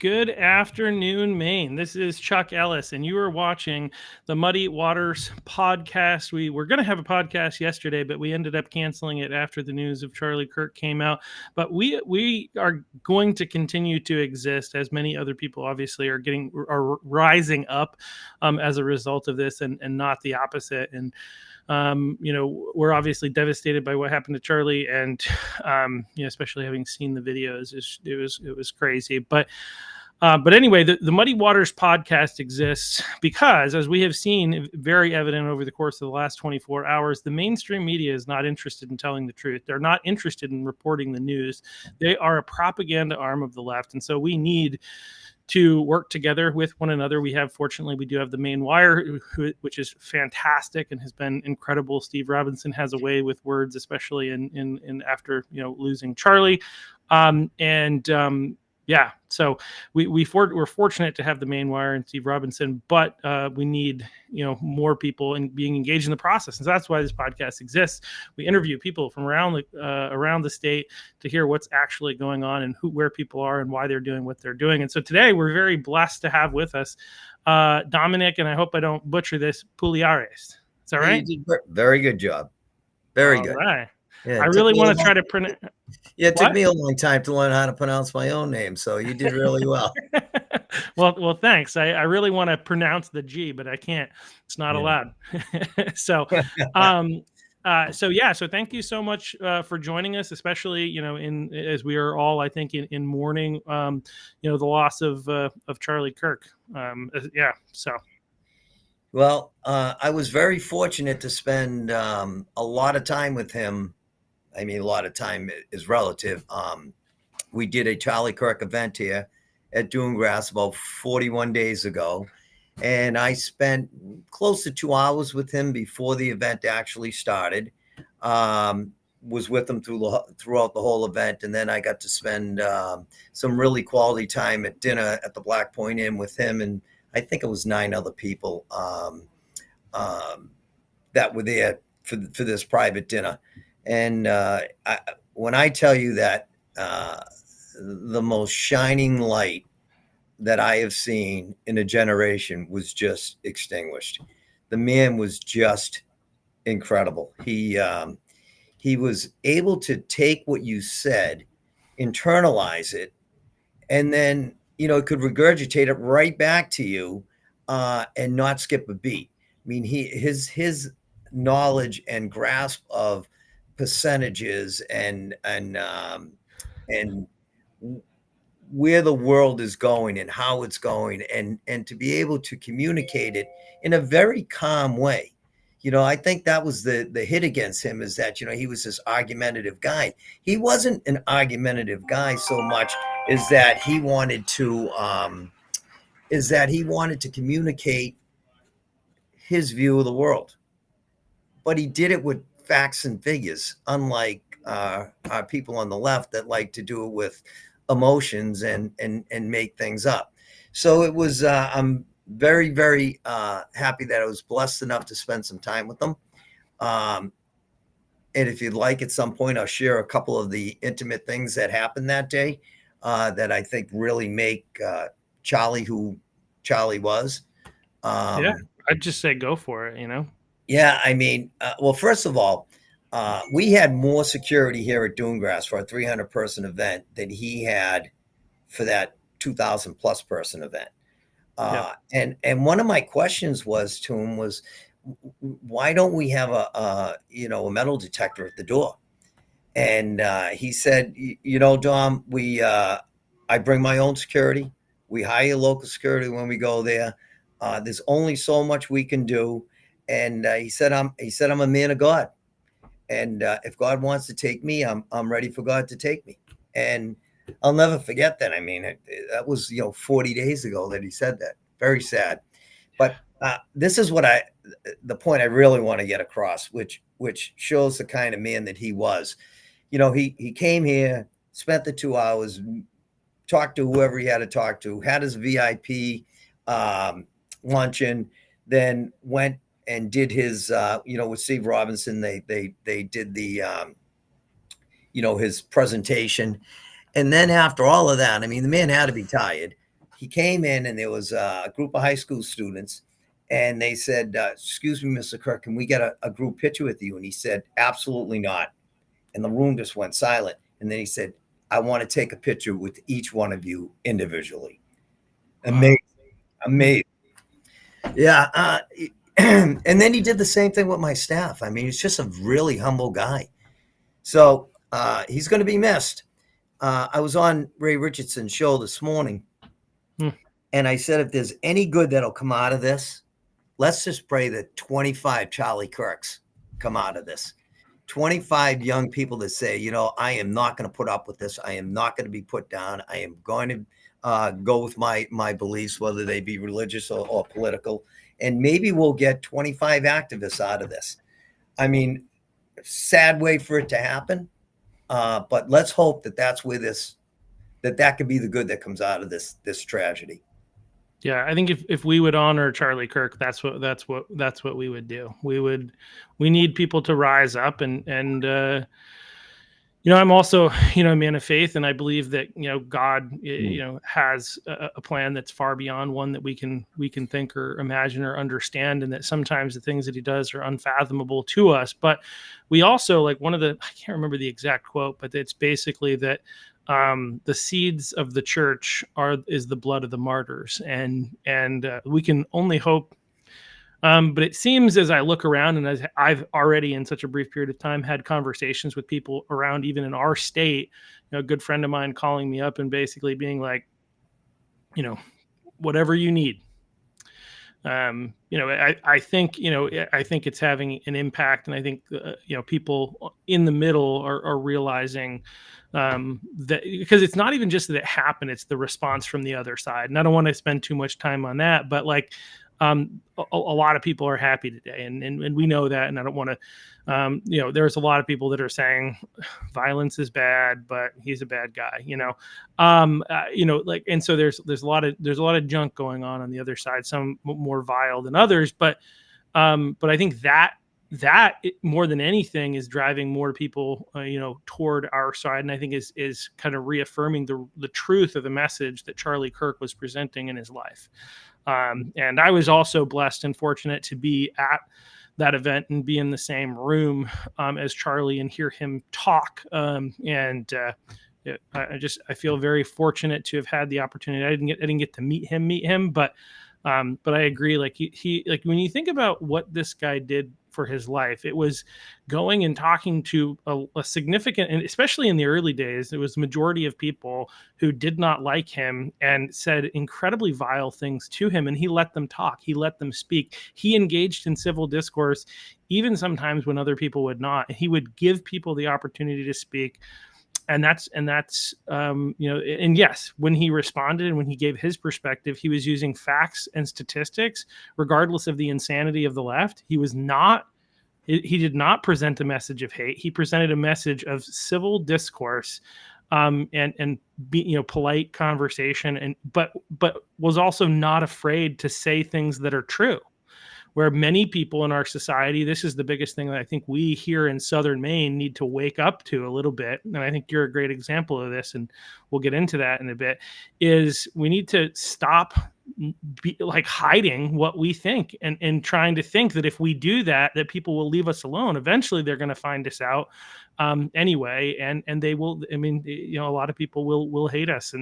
Good afternoon, Maine. This is Chuck Ellis, and you are watching the Muddy Waters podcast. We were going to have a podcast yesterday, but we ended up canceling it after the news of Charlie Kirk came out. But we are going to continue to exist, as many other people obviously are rising up as a result of this, and not the opposite. And we're obviously devastated by what happened to Charlie, and especially having seen the videos, it was crazy. But anyway, the Muddy Waters podcast exists because, as we have seen very evident over the course of the last 24 hours, the mainstream media is not interested in telling the truth. They're not interested in reporting the news. They are a propaganda arm of the left, and so we need to work together with one another. Fortunately, we do have the Maine Wire, which is fantastic and has been incredible. Steve Robinson has a way with words, especially in after losing Charlie, so we're fortunate to have the Maine Wire and Steve Robinson, but we need more people and being engaged in the process, and so that's why this podcast exists. We interview people from around the state to hear what's actually going on and where people are and why they're doing what they're doing. And so today we're very blessed to have with us Domenic, and I hope I don't butcher this, Pugliares. Is that right? You did very good job. Very good. All right. Yeah, I really want to try to pronounce. Yeah, it took me a long time to learn how to pronounce my own name, so you did really well. Well, thanks. I really want to pronounce the G, but I can't. It's not allowed. So thank you so much for joining us, especially as we are all, I think, in mourning the loss of Charlie Kirk. Well, I was very fortunate to spend a lot of time with him. I mean, a lot of time is relative. We did a Charlie Kirk event here at Dunegrass about 41 days ago, and I spent close to 2 hours with him before the event actually started. Was with him throughout the whole event, and then I got to spend some really quality time at dinner at the Black Point Inn with him, and I think it was 9 other people that were there for this private dinner. And when I tell you that the most shining light that I have seen in a generation was just extinguished. The man was just incredible. He was able to take what you said, internalize it, and then could regurgitate it right back to you and not skip a beat. I mean, his knowledge and grasp of percentages and where the world is going and how it's going, and to be able to communicate it in a very calm way. I think that was the hit against him, is that he was this argumentative guy. He wasn't an argumentative guy so much as that he wanted to communicate his view of the world, but he did it with facts and figures, unlike our people on the left that like to do it with emotions and make things up. So it was I'm very, very happy that I was blessed enough to spend some time with them. And if you'd like, at some point, I'll share a couple of the intimate things that happened that day that I think really make Charlie who Charlie was. I'd just say go for it, Yeah, I mean, well, first of all, we had more security here at Dunegrass for a 300-person event than he had for that 2,000-plus person event. And one of my questions to him was, why don't we have a metal detector at the door? And he said, Dom, I bring my own security. We hire local security when we go there. There's only so much we can do. And he said, I'm a man of God. And if God wants to take me, I'm ready for God to take me. And I'll never forget that. I mean, that was 40 days ago that he said that. Very sad. But this is the point I really want to get across, which shows the kind of man that he was. He came here, spent the 2 hours, talked to whoever he had to talk to, had his VIP luncheon, then went and did his, with Steve Robinson, they did the, his presentation. And then after all of that, I mean, the man had to be tired. he came in and there was a group of high school students, and they said, "Excuse me, Mr. Kirk, can we get a group picture with you?" And he said, "Absolutely not." And the room just went silent. And then he said, "I want to take a picture with each one of you individually." Amazing, amazing. Yeah. And then he did the same thing with my staff. I mean, he's just a really humble guy. So he's going to be missed. I was on Ray Richardson's show this morning, and I said, if there's any good that'll come out of this, let's just pray that 25 Charlie Kirks come out of this. 25 young people that say, you know, I am not going to put up with this. I am not going to be put down. I am going to go with my beliefs, whether they be religious or political. And maybe we'll get 25 activists out of this. I mean, sad way for it to happen. But let's hope that that's where that could be the good that comes out of this tragedy. Yeah, I think if we would honor Charlie Kirk, that's what we would do. We need people to rise up and you know, I'm also, you know, a man of faith, and I believe that, you know, God, you know, has a plan that's far beyond one that we can think or imagine or understand, and that sometimes the things that he does are unfathomable to us. But we also, like, I can't remember the exact quote, but it's basically that the seeds of the church is the blood of the martyrs, and we can only hope. But it seems, as I look around, and as I've already in such a brief period of time had conversations with people around, even in our state, you know, a good friend of mine calling me up and basically being like, you know, whatever you need. You know, I think, you know, I think it's having an impact, and I think, you know, people in the middle are realizing that, because it's not even just that it happened, it's the response from the other side. And I don't want to spend too much time on that, but like, a lot of people are happy today, and we know that. And I don't want to, you know, there's a lot of people that are saying violence is bad, but he's a bad guy, you know. You know, like, and so there's a lot of junk going on the other side, some more vile than others, but I think that more than anything is driving more people, you know, toward our side, and I think is kind of reaffirming the truth of the message that Charlie Kirk was presenting in his life. And I was also blessed and fortunate to be at that event and be in the same room as Charlie and hear him talk. I feel very fortunate to have had the opportunity. I didn't get to meet him, but I agree. Like he like, when you think about what this guy did for his life, it was going and talking to a significant, and especially in the early days, it was the majority of people who did not like him and said incredibly vile things to him. And he let them talk. He let them speak. He engaged in civil discourse, even sometimes when other people would not. He would give people the opportunity to speak. And that's you know, and yes, when he responded and when he gave his perspective, he was using facts and statistics, regardless of the insanity of the left. He did not present a message of hate. He presented a message of civil discourse, and be, you know, polite conversation, but was also not afraid to say things that are true. Where many people in our society, this is the biggest thing that I think we here in Southern Maine need to wake up to a little bit. And I think you're a great example of this, and we'll get into that in a bit, is we need to stop hiding what we think and trying to think that if we do that people will leave us alone. Eventually they're going to find us out anyway. And they will, I mean, you know, a lot of people will hate us.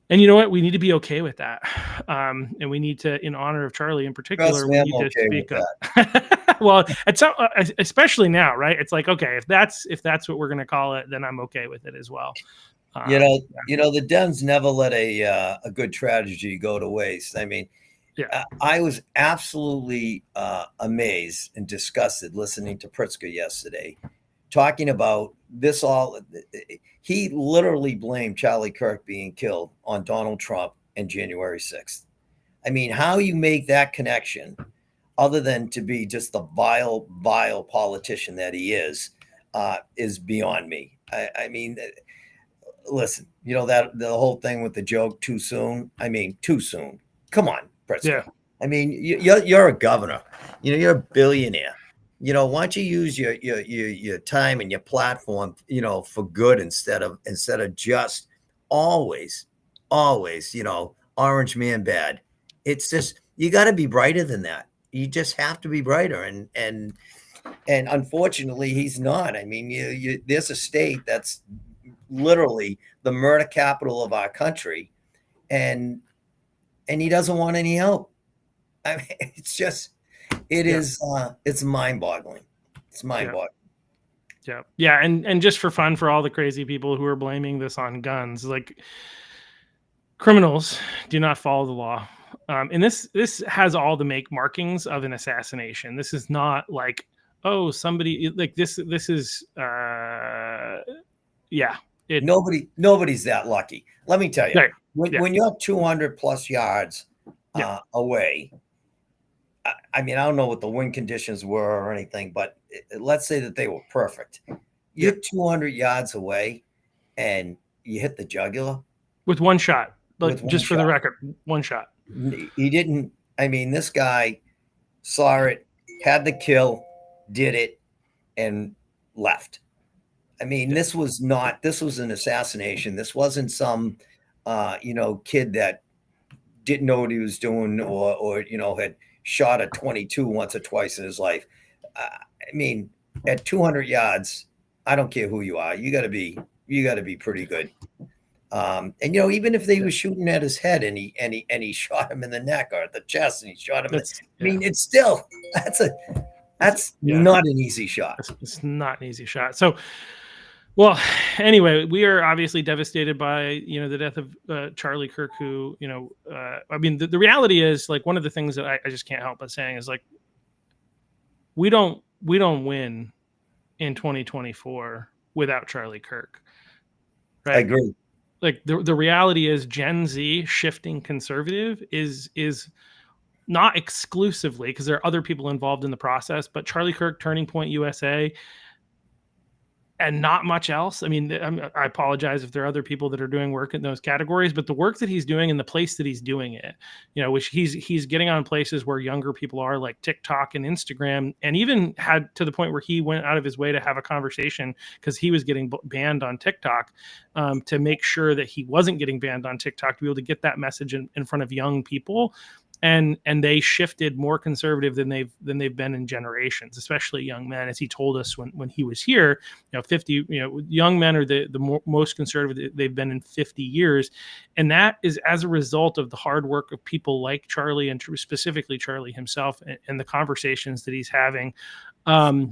And you know what? We need to be okay with that. And we need to, in honor of Charlie in particular, we need to speak up. Well, it's especially now, right? It's like, okay, if that's what we're going to call it, then I'm okay with it as well. You know, the Dems never let a good tragedy go to waste. I mean, yeah. I was absolutely amazed and disgusted listening to Pritzker yesterday, talking about this all. He literally blamed Charlie Kirk being killed on Donald Trump and January 6th. I mean, how you make that connection, other than to be just the vile politician that he is beyond me. I mean, listen, you know, that the whole thing with the joke, too soon. I mean, too soon. Come on, Pritzker. Yeah. I mean, you're a governor. You know, you're a billionaire. You know, why don't you use your time and your platform, you know, for good instead of just always, you know, orange man bad. It's just, you got to be brighter than that. You just have to be brighter. And unfortunately, he's not. I mean, there's a state that's literally the murder capital of our country, and he doesn't want any help. I mean, it's just, it's mind boggling. It's mind boggling. Yeah. And just for fun, for all the crazy people who are blaming this on guns, like, criminals do not follow the law. And this has all the markings of an assassination. This is not like, oh, somebody like this is Nobody's that lucky. Let me tell you, right. when you're 200 plus yards away, I mean, I don't know what the wind conditions were or anything, but let's say that they were perfect. You're 200 yards away and you hit the jugular with one shot. Like, just for the record, one shot. He didn't. I mean, this guy saw it, had the kill, did it, and left. I mean, this was an assassination. This wasn't some, kid that didn't know what he was doing, or had shot a 22 once or twice in his life. I mean, at 200 yards, I don't care who you are. You got to be pretty good. And even if they were shooting at his head and he shot him in the neck or the chest and he shot him, it's still, that's not an easy shot. It's not an easy shot. So, well, anyway, we are obviously devastated by the death of Charlie Kirk, who I mean, the reality is, like, one of the things that I just can't help but saying is, like, we don't win in 2024 without Charlie Kirk. Right? I agree. Like, the reality is, Gen Z shifting conservative is not exclusively, because there are other people involved in the process, but Charlie Kirk, Turning Point USA, and not much else. I mean, I apologize if there are other people that are doing work in those categories, but the work that he's doing and the place that he's doing it, which he's getting on places where younger people are, like TikTok and Instagram, and even had to the point where he went out of his way to have a conversation, because he was getting banned on TikTok, to make sure that he wasn't getting banned on TikTok, to be able to get that message in front of young people. And they shifted more conservative than they've been in generations, especially young men. As he told us when he was here, 50 young men are the most conservative they've been in 50 years, and that is as a result of the hard work of people like Charlie, and specifically Charlie himself, and the conversations that he's having. I mean,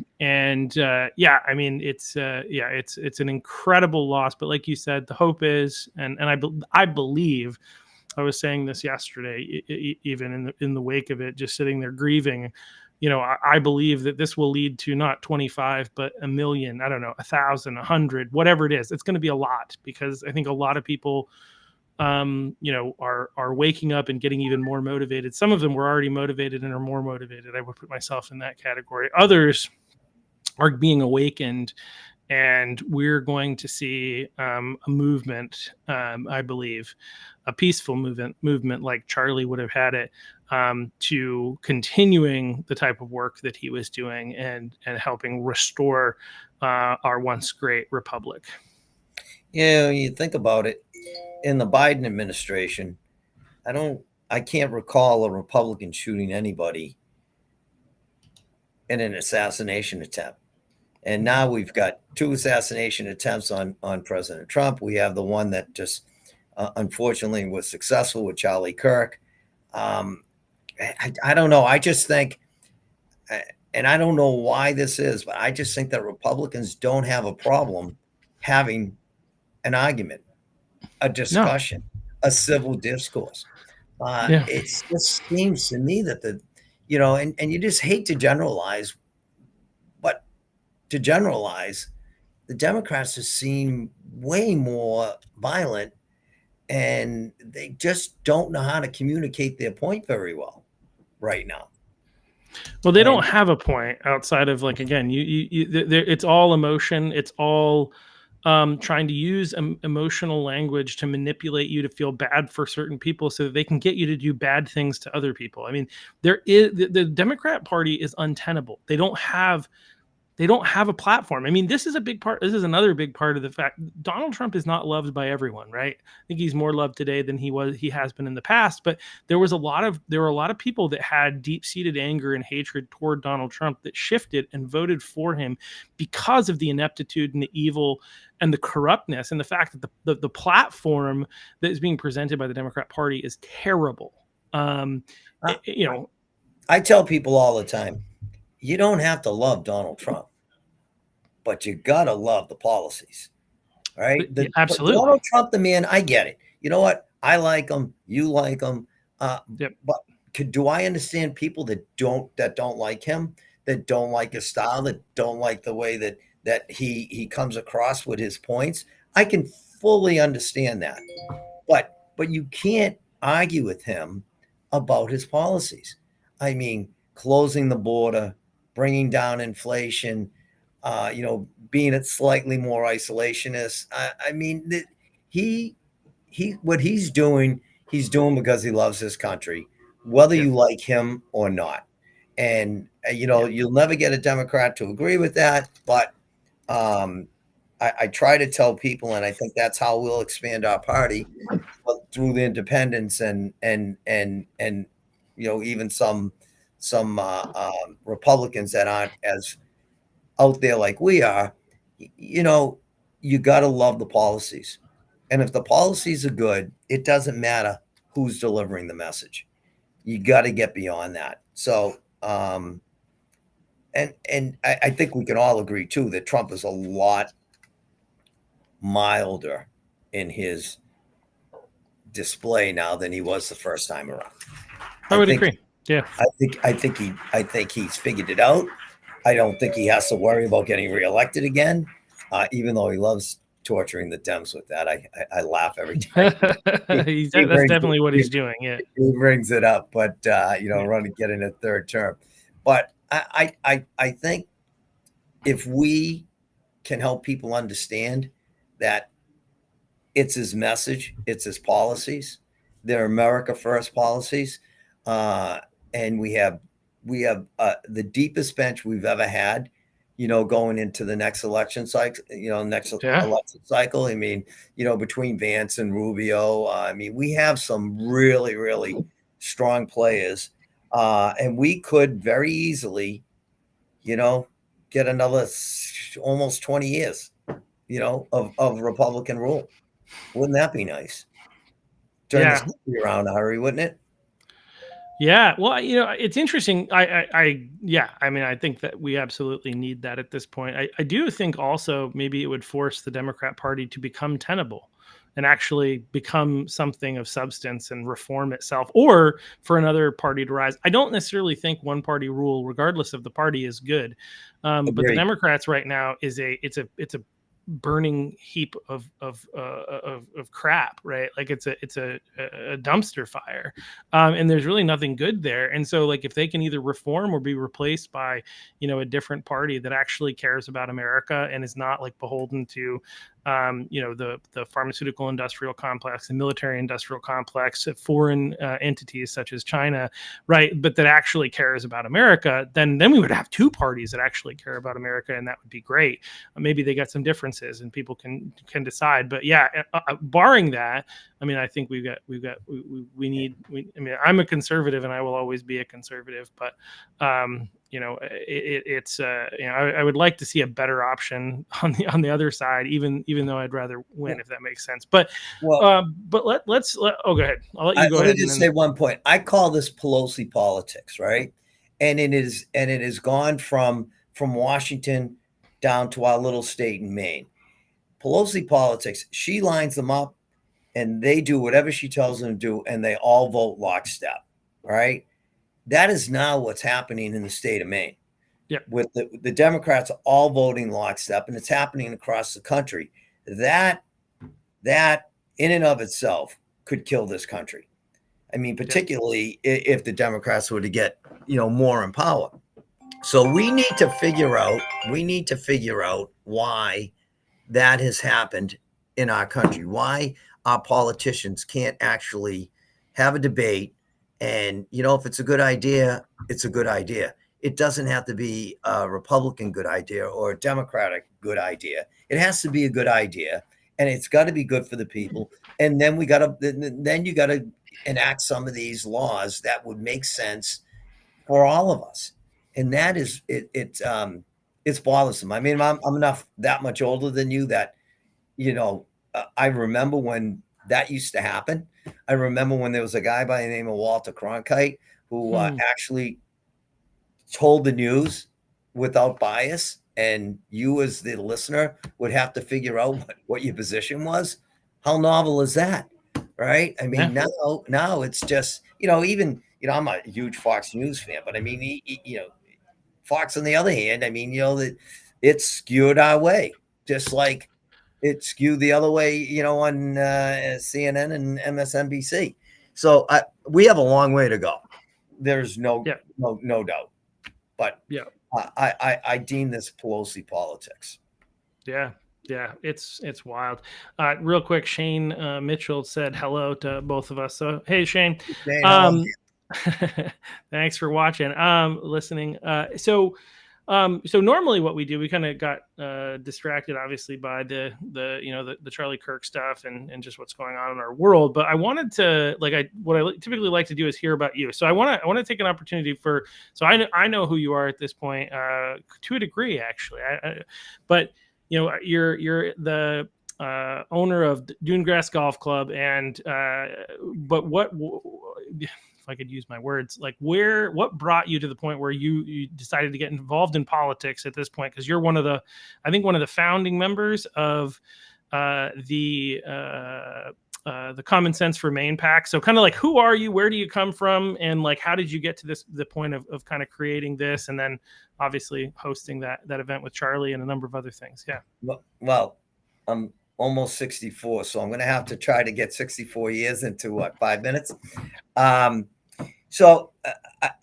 it's an incredible loss. But like you said, the hope is, and I believe. I was saying this yesterday, even in the wake of it, just sitting there grieving. I believe that this will lead to not 25, but 1 million. I don't know, 1,000, 100, whatever it is. It's going to be a lot, because I think a lot of people, are waking up and getting even more motivated. Some of them were already motivated and are more motivated. I would put myself in that category. Others are being awakened. And we're going to see a movement, I believe, a peaceful movement like Charlie would have had it, to continuing the type of work that he was doing, and helping restore our once great republic. Yeah, you think about it, in the Biden administration, I can't recall a Republican shooting anybody in an assassination attempt. And now we've got 2 assassination attempts on President Trump. We have the one that just unfortunately was successful with Charlie Kirk. I don't know. I just think, and I don't know why this is, but I just think that Republicans don't have a problem having an argument, a discussion, a civil discourse. It just seems to me that and you just hate to generalize, but to generalize, the Democrats just seem way more violent, and they just don't know how to communicate their point very well right now. Well, they don't have a point outside of, like, again, it's all emotion. It's all trying to use emotional language to manipulate you to feel bad for certain people, so that they can get you to do bad things to other people. I mean, the Democrat Party is untenable. They They don't have a platform. I mean, this is a big part. This is another big part of the fact Donald Trump is not loved by everyone, right? I think he's more loved today than he has been in the past. But there were a lot of people that had deep-seated anger and hatred toward Donald Trump that shifted and voted for him because of the ineptitude and the evil and the corruptness and the fact that the platform that is being presented by the Democrat Party is terrible. I tell people all the time, you don't have to love Donald Trump, but you gotta love the policies, right? Absolutely. Donald Trump, the man, I get it. You know what? I like him. You like him. Yep. But do I understand people that don't like him, that don't like his style, that don't like the way that he comes across with his points? I can fully understand that. But you can't argue with him about his policies. I mean, closing the border, bringing down inflation, being it slightly more isolationist. I mean, what he's doing because he loves his country, whether you like him or not. And you'll never get a Democrat to agree with that, but I try to tell people, and I think that's how we'll expand our party, through the independents and even some Republicans that aren't as out there like we are. You got to love the policies, and if the policies are good, it doesn't matter who's delivering the message. You got to get beyond that. So and I think we can all agree too that Trump is a lot milder in his display now than he was the first time around. I would agree. Yeah. I think he's figured it out. I don't think he has to worry about getting reelected again, even though he loves torturing the Dems with that. I laugh every time. That's definitely what he's doing. Yeah, he brings it up, but running getting a third term. But I think if we can help people understand that it's his message, it's his policies, they're America First policies, and we have the deepest bench we've ever had, going into the next election cycle, election cycle. I mean, between Vance and Rubio, I mean, we have some really, really strong players, and we could very easily, get another almost 20 years, of Republican rule. Wouldn't that be nice? Turn this country around in a hurry, wouldn't it? Yeah, well, it's interesting. I think that we absolutely need that at this point. I do think also maybe it would force the Democrat Party to become tenable and actually become something of substance and reform itself, or for another party to rise. I don't necessarily think one party rule, regardless of the party, is good. But the Democrats right now it's a burning heap of crap, right? Like it's a dumpster fire, and there's really nothing good there. And so, like, if they can either reform or be replaced by a different party that actually cares about America and is not like beholden to the pharmaceutical industrial complex, the military industrial complex, foreign entities such as China, right? But that actually cares about America, then we would have two parties that actually care about America, and that would be great. Maybe they got some differences and people can decide. But yeah, barring that, I mean, I think we need. I mean, I'm a conservative and I will always be a conservative, but I would like to see a better option on the other side, even though I'd rather win, if that makes sense. But let's go ahead. I'll let you go ahead. Let me just say one point. I call this Pelosi politics, right? And it has gone from Washington down to our little state in Maine. Pelosi politics. She lines them up, and they do whatever she tells them to do, and they all vote lockstep, right? That is now what's happening in the state of Maine. Yeah. With the Democrats all voting lockstep, and it's happening across the country. That in and of itself could kill this country. I mean, particularly if the Democrats were to get, more in power. So we need to figure out why that has happened in our country, why our politicians can't actually have a debate. And, if it's a good idea, it's a good idea. it doesn't have to be a Republican good idea or a Democratic good idea. It has to be a good idea, and it's got to be good for the people. And then then you got to enact some of these laws that would make sense for all of us. And that is it's bothersome. I mean, I'm enough that much older than you that I remember when that used to happen. I remember when there was a guy by the name of Walter Cronkite who actually told the news without bias, and you as the listener would have to figure out what your position was. How novel is that? Right? I mean, now it's just, even, I'm a huge Fox News fan, but I mean, Fox on the other hand, I mean, that it's skewed our way, just like it skewed the other way, on CNN and MSNBC. So we have a long way to go. There's no doubt. But I deem this Pelosi politics. Yeah. It's wild. Real quick, Shane Mitchell said hello to both of us. So hey, Shane. Thanks for watching, listening. So normally what we do, we kind of got distracted, obviously, by the Charlie Kirk stuff and just what's going on in our world. But I wanted to, what I typically like to do is hear about you. So I want to take an opportunity so I know who you are at this point, to a degree, actually. But you're the owner of Dunegrass Golf Club, and but what? If I could use my words, what brought you to the point where you decided to get involved in politics at this point? Because you're one of the founding members of the Common Sense for Maine PAC. So kind of who are you? Where do you come from? And how did you get to the point of kind of creating this, and then obviously hosting that event with Charlie and a number of other things? Yeah. Well, I'm almost 64, so I'm going to have to try to get 64 years into 5 minutes. So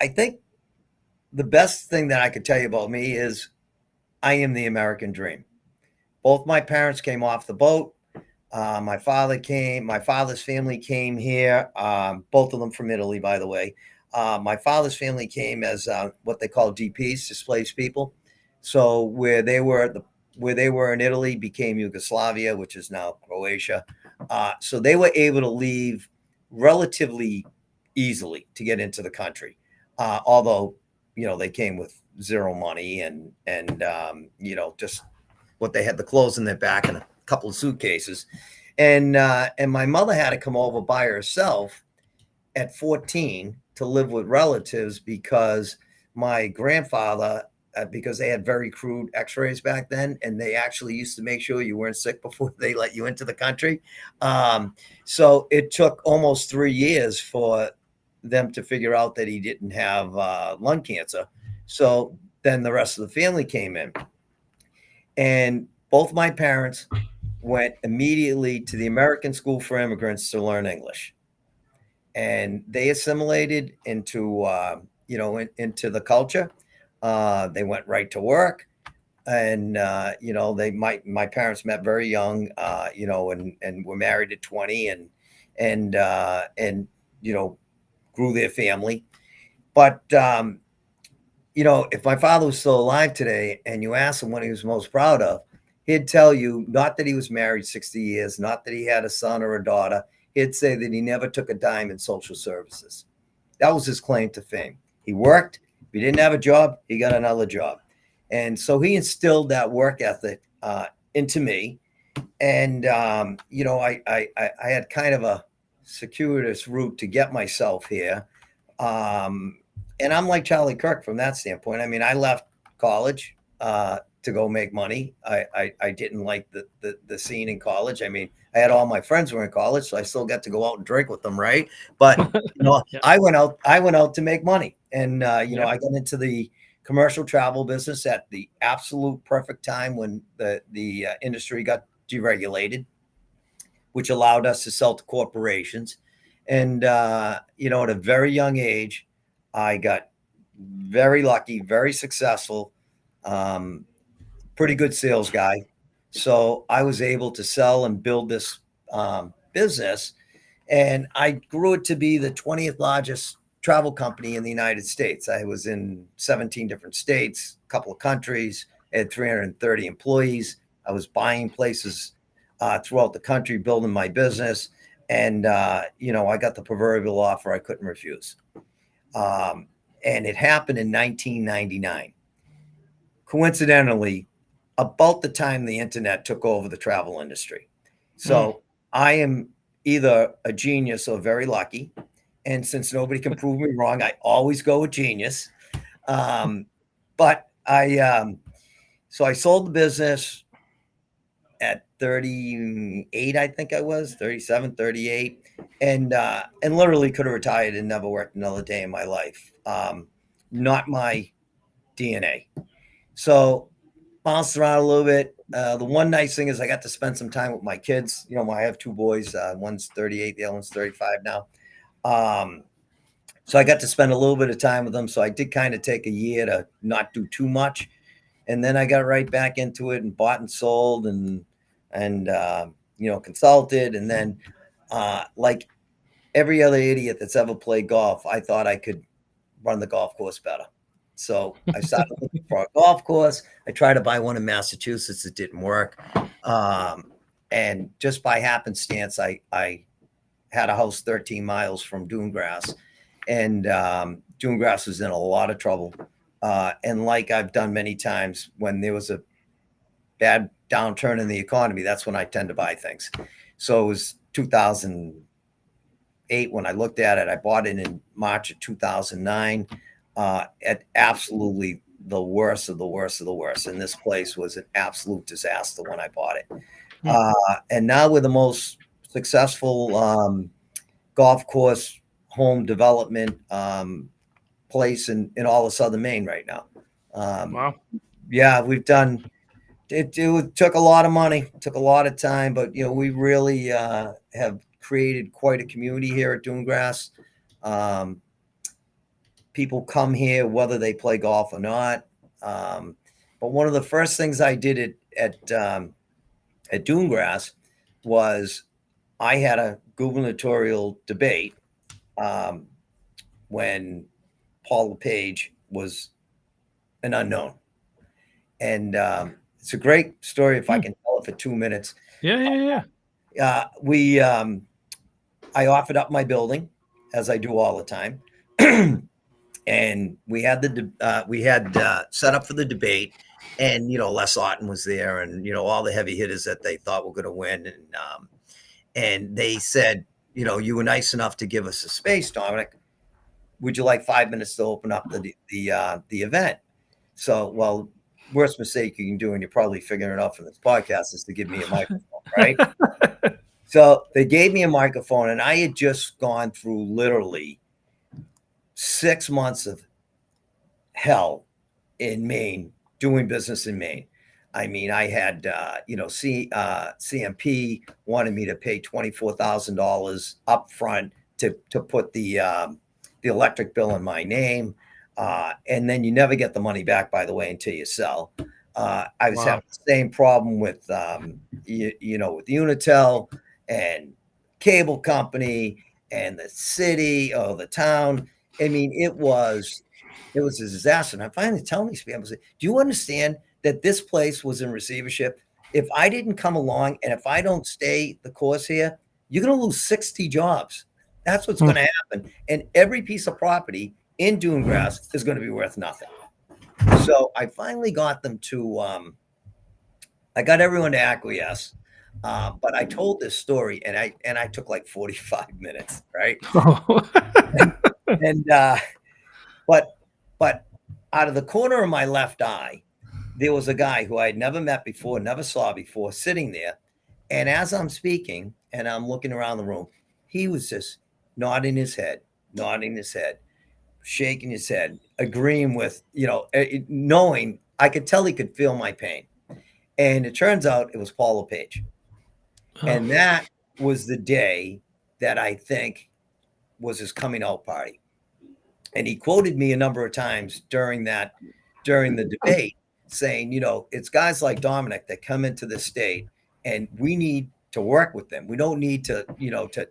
I think the best thing that I could tell you about me is I am the American dream. Both my parents came off the boat. My father's family came here, both of them from Italy, by the way. My father's family came as what they call DPs, displaced people. So where they were in Italy became Yugoslavia, which is now Croatia. So they were able to leave relatively easily to get into the country. Although, they came with zero money and just what they had, the clothes in their back and a couple of suitcases. And my mother had to come over by herself at 14 to live with relatives because my grandfather, because they had very crude x-rays back then, and they actually used to make sure you weren't sick before they let you into the country. So it took almost 3 years for them to figure out that he didn't have lung cancer. So then the rest of the family came in. And both my parents went immediately to the American School for Immigrants to learn English. And they assimilated into, into the culture. They went right to work, and my parents met very young, and were married at 20, and grew their family. But if my father was still alive today, and you ask him what he was most proud of, he'd tell you not that he was married 60 years, not that he had a son or a daughter. He'd say that he never took a dime in social services. That was his claim to fame. He worked. If he didn't have a job, he got another job. And so he instilled that work ethic into me. And, I had kind of a circuitous route to get myself here. And I'm like Charlie Kirk from that standpoint. I mean, I left college to go make money. I didn't like the scene in college. I mean, I had all my friends were in college, so I still got to go out and drink with them, right? But yeah. I went out to make money, and I got into the commercial travel business at the absolute perfect time when the industry got deregulated, which allowed us to sell to corporations. And at a very young age, I got very lucky, very successful, pretty good sales guy. So I was able to sell and build this business, and I grew it to be the 20th largest travel company in the United States. I was in 17 different states, a couple of countries, had 330 employees. I was buying places throughout the country, building my business. And, I got the proverbial offer I couldn't refuse. And it happened in 1999. Coincidentally, about the time the internet took over the travel industry. So I am either a genius or very lucky. And since nobody can prove me wrong, I always go with genius. But so I sold the business at 38, I think I was 37, 38, and literally could have retired and never worked another day in my life. Not my DNA. So bounced around a little bit. The one nice thing is I got to spend some time with my kids. I have two boys. One's 38, the other one's 35 now. So I got to spend a little bit of time with them. So I did kind of take a year to not do too much. And then I got right back into it and bought and sold and consulted. And then like every other idiot that's ever played golf, I thought I could run the golf course better. So I started looking for a golf course. I tried to buy one in Massachusetts. It didn't work. And just by happenstance, I had a house 13 miles from Dunegrass. And Dunegrass was in a lot of trouble. And like I've done many times, when there was a bad downturn in the economy, that's when I tend to buy things. So it was 2008 when I looked at it. I bought it in March of 2009 at absolutely the worst of the worst of the worst. And this place was an absolute disaster when I bought it. And now we're the most successful golf course home development place in all of Southern Maine right now. Wow. Yeah, we've done it. It took a lot of money, took a lot of time, but we really have created quite a community here at Dunegrass. People come here whether they play golf or not. But one of the first things I did at Dunegrass was I had a gubernatorial debate when Paul LePage was an unknown. And it's a great story if I can tell it for 2 minutes. Yeah. I offered up my building, as I do all the time. And we had set up for the debate, and Les Otten was there, and all the heavy hitters that they thought were going to win, and they said, you were nice enough to give us a space, Domenic. Would you like 5 minutes to open up the event? So, well, worst mistake you can do, and you're probably figuring it out from this podcast, is to give me a microphone, right? So they gave me a microphone, and I had just gone through literally 6 months of hell in Maine, doing business in Maine. I mean, I had, CMP wanted me to pay $24,000 up front to put the electric bill in my name. And then you never get the money back, by the way, until you sell. I was having the same problem with, with Unitel and cable company and the city or the town. I mean, it was a disaster. And I'm finally telling these people, do you understand that this place was in receivership? If I didn't come along and if I don't stay the course here, you're going to lose 60 jobs. That's what's going to happen. And every piece of property in Dunegrass is going to be worth nothing. So I finally got them to, I got everyone to acquiesce. But I told this story and I took like 45 minutes, right? But out of the corner of my left eye, there was a guy who I had never met before, never saw before, sitting there. And as I'm speaking and I'm looking around the room, he was just nodding his head, shaking his head, agreeing with, knowing, I could tell he could feel my pain. And it turns out it was Paul LePage. And that was the day that I think was his coming out party. And he quoted me a number of times during the debate saying, it's guys like Domenic that come into the state, and we need to work with them. We don't need to,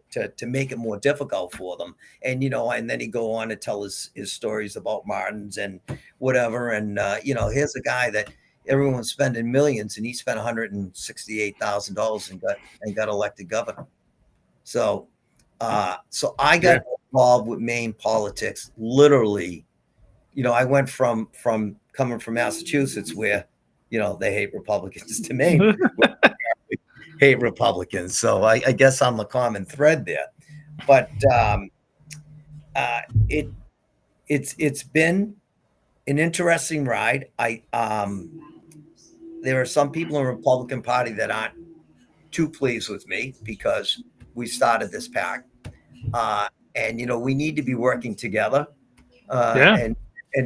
to make it more difficult for them. And, and then he go on to tell his stories about Martins and whatever. And, here's a guy that everyone's spending millions, and he spent $168,000 and got elected governor. So, so I got involved with Maine politics, literally. I went from coming from Massachusetts, where, they hate Republicans, to Maine, hate Republicans. So I guess I'm the common thread there. But it's been an interesting ride. There are some people in the Republican Party that aren't too pleased with me because we started this PAC. And we need to be working together, and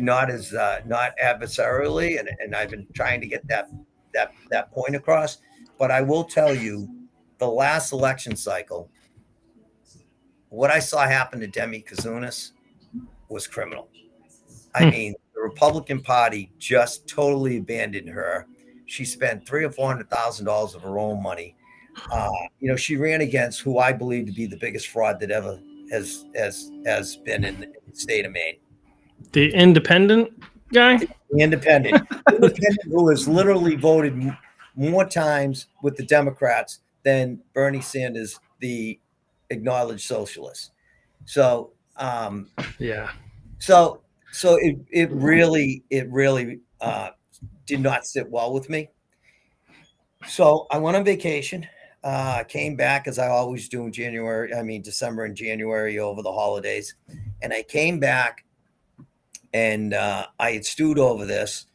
not as not adversarially. And I've been trying to get that point across. But I will tell you, the last election cycle, what I saw happen to Demi Kazunas was criminal. I mean, the Republican Party just totally abandoned her. She spent $300,000 or $400,000 of her own money. She ran against who I believe to be the biggest fraud that ever has been in the state of Maine. The independent guy? The independent who has literally voted more times with the Democrats than Bernie Sanders, the acknowledged socialist. So, So it really did not sit well with me. So I went on vacation, came back, as I always do in December and January over the holidays. And I came back, and I had stewed over this,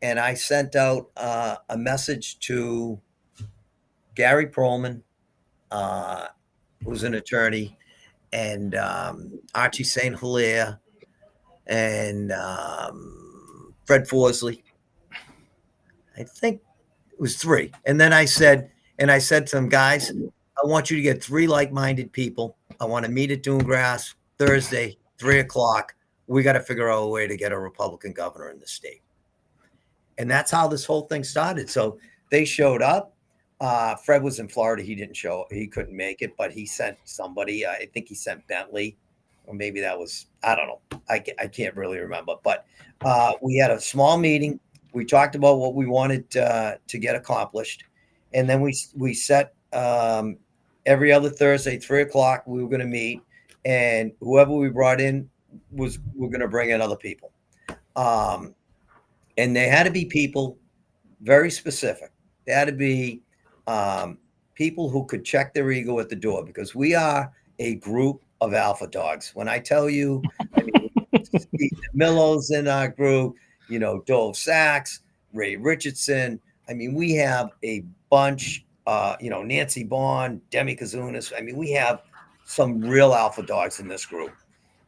and I sent out a message to Gary Perlman, who's an attorney, and Archie St. Hilaire, and Fred Forsley. I think it was 3. And then I said to them, guys, I want you to get 3 like-minded people. I want to meet at Dunegrass Thursday, 3:00. We got to figure out a way to get a Republican governor in the state. And that's how this whole thing started. So they showed up. Fred was in Florida. He didn't show. He couldn't make it, but he sent somebody. I think he sent Bentley, or maybe that was, I don't know. I can't really remember. But we had a small meeting. We talked about what we wanted to get accomplished. And then we set every other Thursday, 3:00, we were going to meet. And whoever we brought in we're going to bring in other people. And they had to be people very specific. They had to be people who could check their ego at the door, because we are a group of alpha dogs. When I tell you, Steve DeMillo's in our group, Dove Sachs, Ray Richardson. We have a bunch, Nancy Bond, Demi Kazunas. We have some real alpha dogs in this group.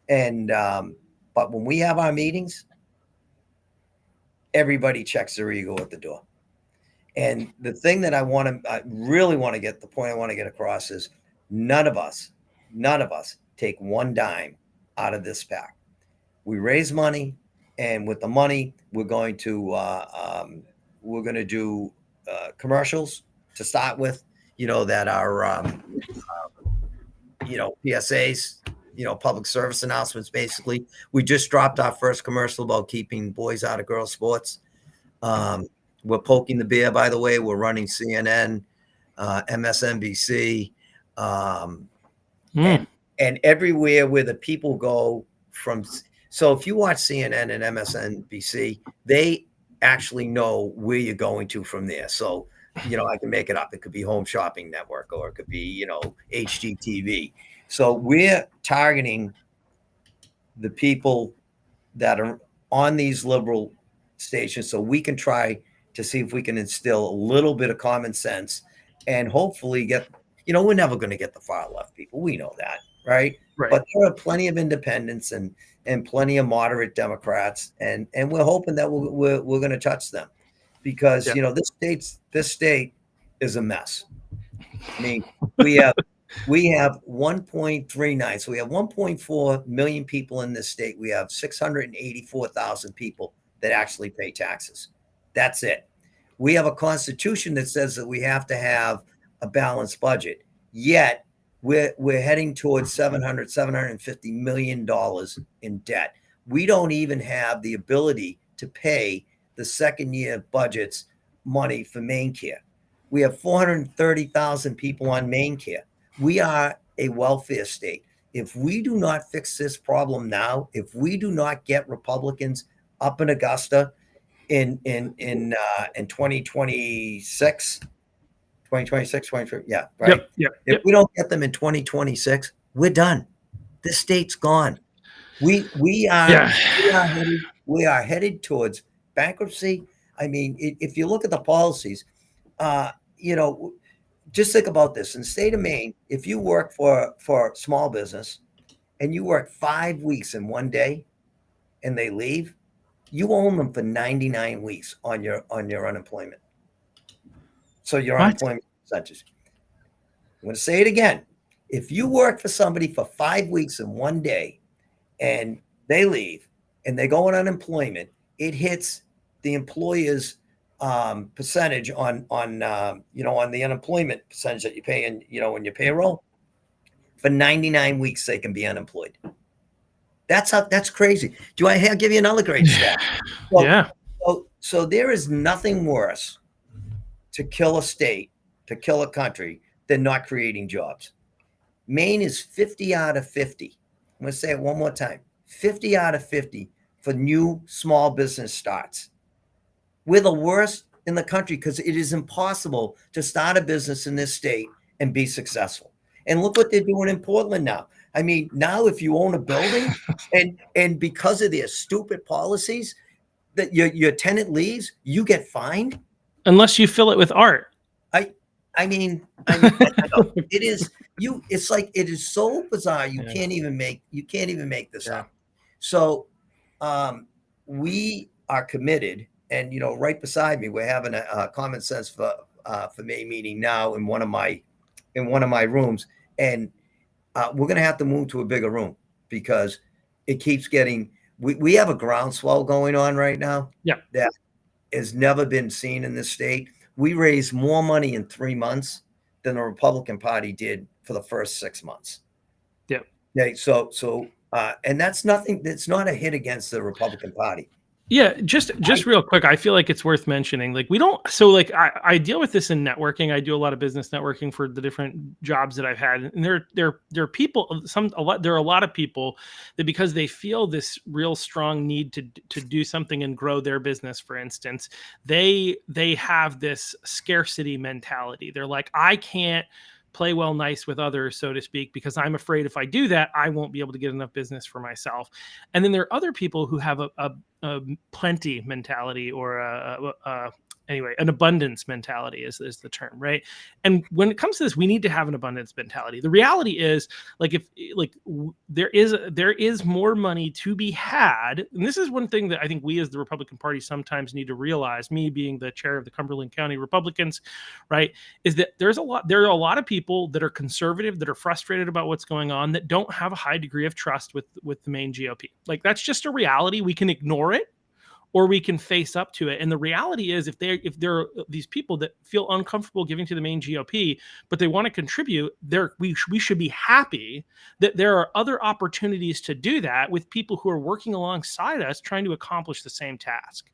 And, but when we have our meetings, everybody checks their ego at the door. And the thing that I really want to get, the point I want to get across is none of us take one dime out of this PAC. We raise money, and with the money, we're going to do commercials to start with, that are, PSAs, public service announcements. Basically, we just dropped our first commercial about keeping boys out of girls sports. We're poking the bear, by the way. We're running CNN, MSNBC, and everywhere where the people go from. So if you watch CNN and MSNBC, they actually know where you're going to from there. So, I can make it up. It could be Home Shopping Network, or it could be, HGTV. So we're targeting the people that are on these liberal stations, so we can try to see if we can instill a little bit of common sense, and hopefully get, we're never going to get the far left people. We know that, right? But there are plenty of independents and plenty of moderate Democrats, and we're hoping that we're going to touch them, because this state is a mess. We have 1.39, so we have 1.4 million people in this state. We have 684,000 people that actually pay taxes. That's it. We have a constitution that says that we have to have a balanced budget. Yet we're heading towards 750 million dollars in debt. We don't even have the ability to pay the second year budget's money for main care. We have 430,000 people on main care. We are a welfare state. If we do not fix this problem now, if we do not get Republicans up in Augusta in 2026, 2026, 2023, yeah, right. If we don't get them in 2026, we're done. This state's gone. We are headed towards bankruptcy. I mean, if you look at the policies, just think about this. In the state of Maine, if you work for small business and you work 5 weeks in one day and they leave, you own them for 99 weeks on your unemployment. So your unemployment percentage. I'm going to say it again. If you work for somebody for 5 weeks in one day and they leave and they go on unemployment, it hits the employer's percentage on the unemployment percentage that you pay in your payroll. For 99 weeks they can be unemployed. That's crazy. Do I give you another great stat? So there is nothing worse to kill a state, to kill a country, than not creating jobs. Maine is 50 out of 50. I'm going to say it one more time. 50 out of 50 for new small business starts. We're the worst in the country because it is impossible to start a business in this state and be successful. And look what they're doing in Portland now. I mean, now if you own a building and because of their stupid policies that your tenant leaves, you get fined. Unless you fill it with art. I mean, it is it's like, it is so bizarre. You can't even make this up. So we are committed. And, right beside me, we're having a Common Sense for May meeting now in one of my rooms. And we're going to have to move to a bigger room because it keeps getting, we have a groundswell going on right now. Yeah. That has never been seen in this state. We raised more money in 3 months than the Republican Party did for the first 6 months. Yeah. Okay. So and that's nothing. That's not a hit against the Republican Party. Yeah, just real quick, I feel like it's worth mentioning. Like I deal with this in networking. I do a lot of business networking for the different jobs that I've had, and there are people. There are a lot of people that, because they feel this real strong need to do something and grow their business, for instance, they have this scarcity mentality. They're like, I can't play well nice with others, so to speak, because I'm afraid if I do that, I won't be able to get enough business for myself. And then there are other people who have a plenty mentality, or anyway, an abundance mentality is the term, right? And when it comes to this, we need to have an abundance mentality. The reality is, there is more money to be had, and this is one thing that I think we as the Republican Party sometimes need to realize. Me being the chair of the Cumberland County Republicans, right, is that there are a lot of people that are conservative, that are frustrated about what's going on, that don't have a high degree of trust with the Maine GOP. Like, that's just a reality. We can ignore it, or we can face up to it. And the reality is, if there are these people that feel uncomfortable giving to the Maine GOP, but they want to contribute, we should be happy that there are other opportunities to do that with people who are working alongside us trying to accomplish the same task,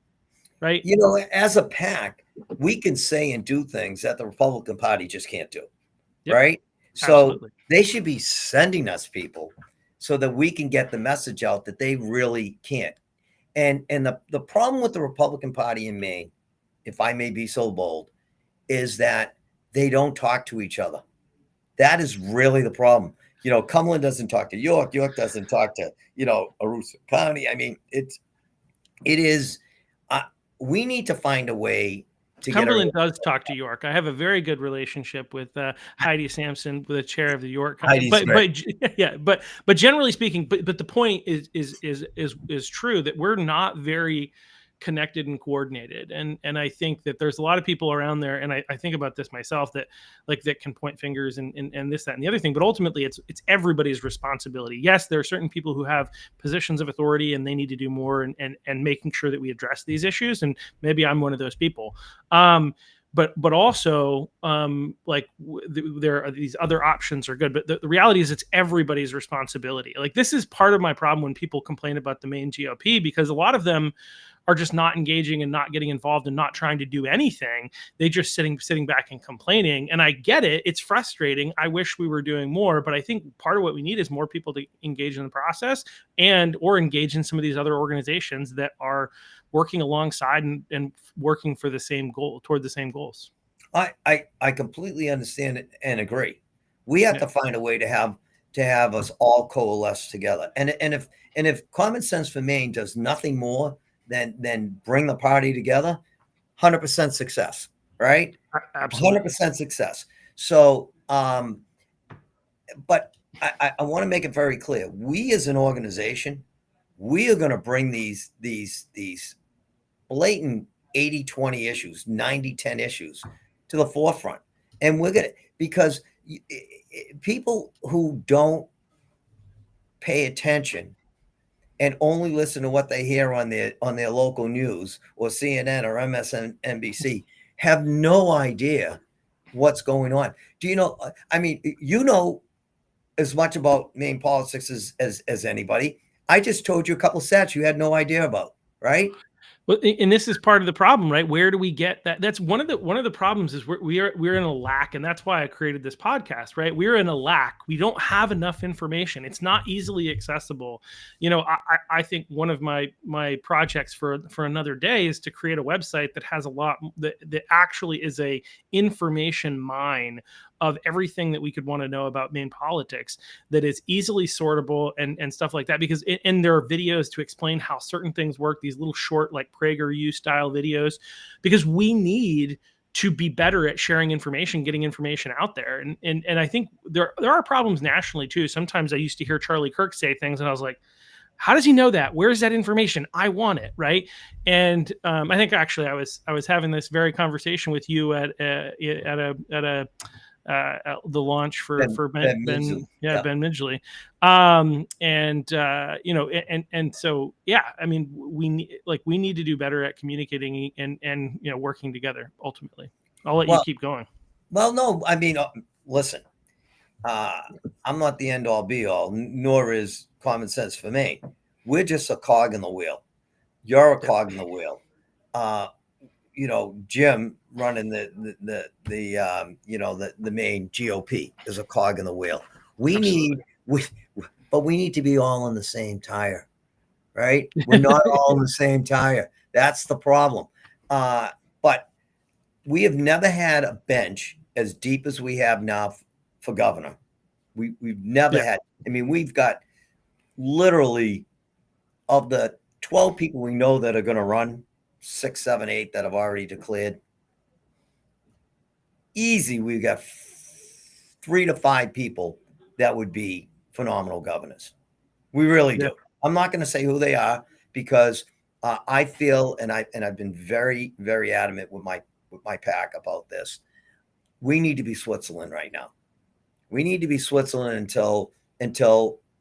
right? As a PAC, we can say and do things that the Republican Party just can't do, right? Absolutely. So they should be sending us people so that we can get the message out that they really can't. And the problem with the Republican Party in Maine, if I may be so bold, is that they don't talk to each other. That is really the problem. Cumberland doesn't talk to York. York doesn't talk to, Aroostook County. I mean, it is, we need to find a way to Cumberland does talk to York. I have a very good relationship with Heidi Sampson, the chair of the York. But generally speaking, but the point is true, that we're not very connected and coordinated, and I think that there's a lot of people around there, and I think about this myself, that can point fingers and this, that, and the other thing, but ultimately it's everybody's responsibility. Yes, there are certain people who have positions of authority and they need to do more and making sure that we address these issues, and maybe I'm one of those people. but also there are these other options are good, but the reality is it's everybody's responsibility. Like, this is part of my problem when people complain about the main GOP, because a lot of them are just not engaging and not getting involved and not trying to do anything. They just sitting back and complaining. And I get it. It's frustrating. I wish we were doing more, but I think part of what we need is more people to engage in the process or engage in some of these other organizations that are working alongside and working for the same goal, toward the same goals. I completely understand it and agree. We have to find a way to have us all coalesce together. And if Common Sense for Maine does nothing more than bring the party together, 100% success, right? Absolutely. 100% success. So, but I want to make it very clear. We as an organization, we are going to bring these blatant 80-20 issues, 90-10 issues to the forefront. And we're going to, because people who don't pay attention and only listen to what they hear on their local news or CNN or MSNBC have no idea what's going on. Do you know? I mean, you know as much about Maine politics as anybody. I just told you a couple of stats you had no idea about, right? Well, and this is part of the problem, right? Where do we get that? That's one of the problems is we're in a lack, and that's why I created this podcast, right? We're in a lack. We don't have enough information. It's not easily accessible. You know, I think one of my projects for another day is to create a website that has a lot that actually is a information mine of everything that we could want to know about Maine politics, that is easily sortable and stuff like that. Because and there are videos to explain how certain things work, these little short, like PragerU style videos, because we need to be better at sharing information, getting information out there. And I think there are problems nationally too. Sometimes I used to hear Charlie Kirk say things and I was like, how does he know that? Where's that information? I want it, right? And I think actually I was having this very conversation with you at the launch for Ben Midgley. And so, yeah, I mean, we need to do better at communicating and working together ultimately. I'll let you keep going. Well, no, I mean, listen, I'm not the end all be all, nor is Common Sense for Maine. We're just a cog in the wheel. You're a cog in the wheel. Jim running the main GOP is a cog in the wheel. We need to be all on the same tire, right? We're not all on the same tire. That's the problem. But we have never had a bench as deep as we have now for governor. We've never had. I mean, we've got literally, of the 12 people we know that are going to run, 6, 7, 8 that have already declared. Easy, we've got 3 to 5 people that would be phenomenal governors. We really do. I'm not going to say who they are because I feel, and I've been very, very adamant with my pack about this. We need to be Switzerland right now. We need to be Switzerland until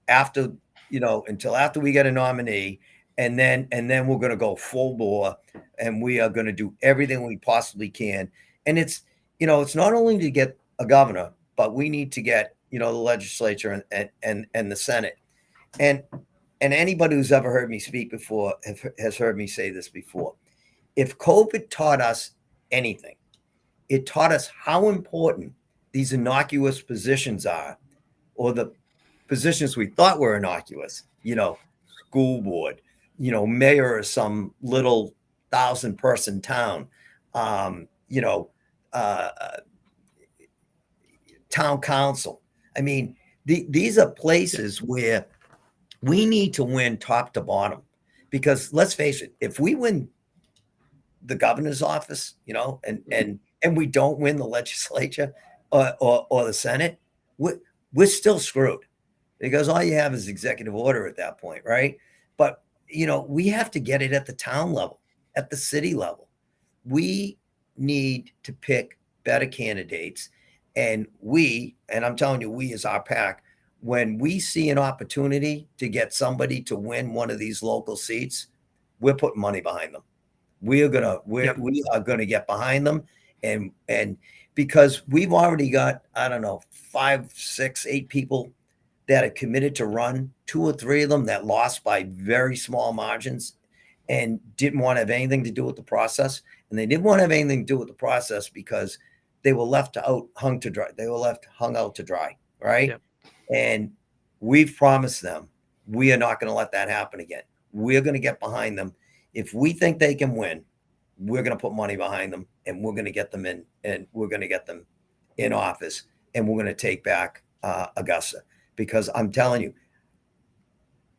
after we get a nominee. And then we're going to go full bore, and we are going to do everything we possibly can. And it's not only to get a governor, but we need to get the legislature and the Senate. And anybody who's ever heard me speak before has heard me say this before. If COVID taught us anything, it taught us how important these innocuous positions are, or the positions we thought were innocuous. School board. Mayor of some little 1,000-person town, town council. I mean, these are places where we need to win top to bottom, because let's face it, if we win the governor's office, and we don't win the legislature or the Senate, we're still screwed, because all you have is executive order at that point, right? But we have to get it at the town level, at the city level. We need to pick better candidates. And I'm telling you, we as our PAC, when we see an opportunity to get somebody to win one of these local seats, we're putting money behind them. We are gonna get behind them. And because we've already got, I don't know, 5, 6, 8 people that are committed to run, 2 or 3 of them that lost by very small margins and didn't want to have anything to do with the process. And they didn't want to have anything to do with the process because they were left hung to dry. They were left hung out to dry, right? Yep. And we've promised them we are not going to let that happen again. We're going to get behind them. If we think they can win, we're going to put money behind them, and we're going to get them in, and we're going to get them in office, and we're going to take back Augusta. Because I'm telling you,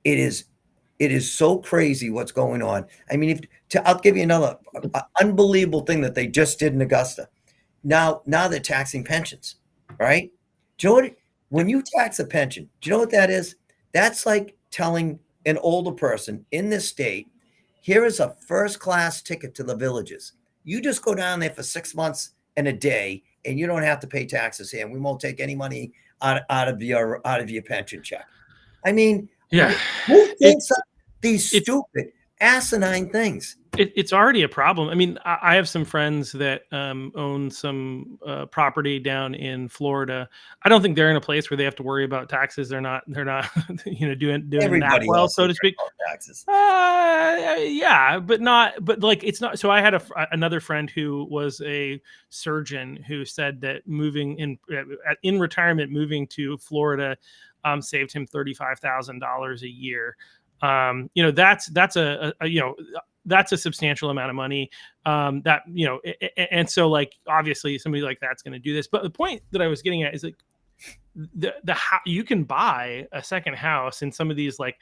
it is so crazy what's going on. I mean, I'll give you another unbelievable thing that they just did in Augusta. Now they're taxing pensions, right? Do you know what? When you tax a pension, do you know what that is? That's like telling an older person in this state, here is a first-class ticket to the Villages. You just go down there for 6 months and a day, and you don't have to pay taxes here, and we won't take any money out of your pension check. I mean, Yeah, who thinks of these stupid, asinine things? It's already a problem. I mean, I have some friends that own some property down in Florida. I don't think they're in a place where they have to worry about taxes. They're not, doing Everybody that well, else so to speak. Taxes. Yeah, but like it's not. So I had another friend who was a surgeon who said that moving in retirement, moving to Florida, saved him $35,000 a year. That's a substantial amount of money. And so like obviously somebody like that's going to do this. But the point that I was getting at is like you can buy a second house in some of these like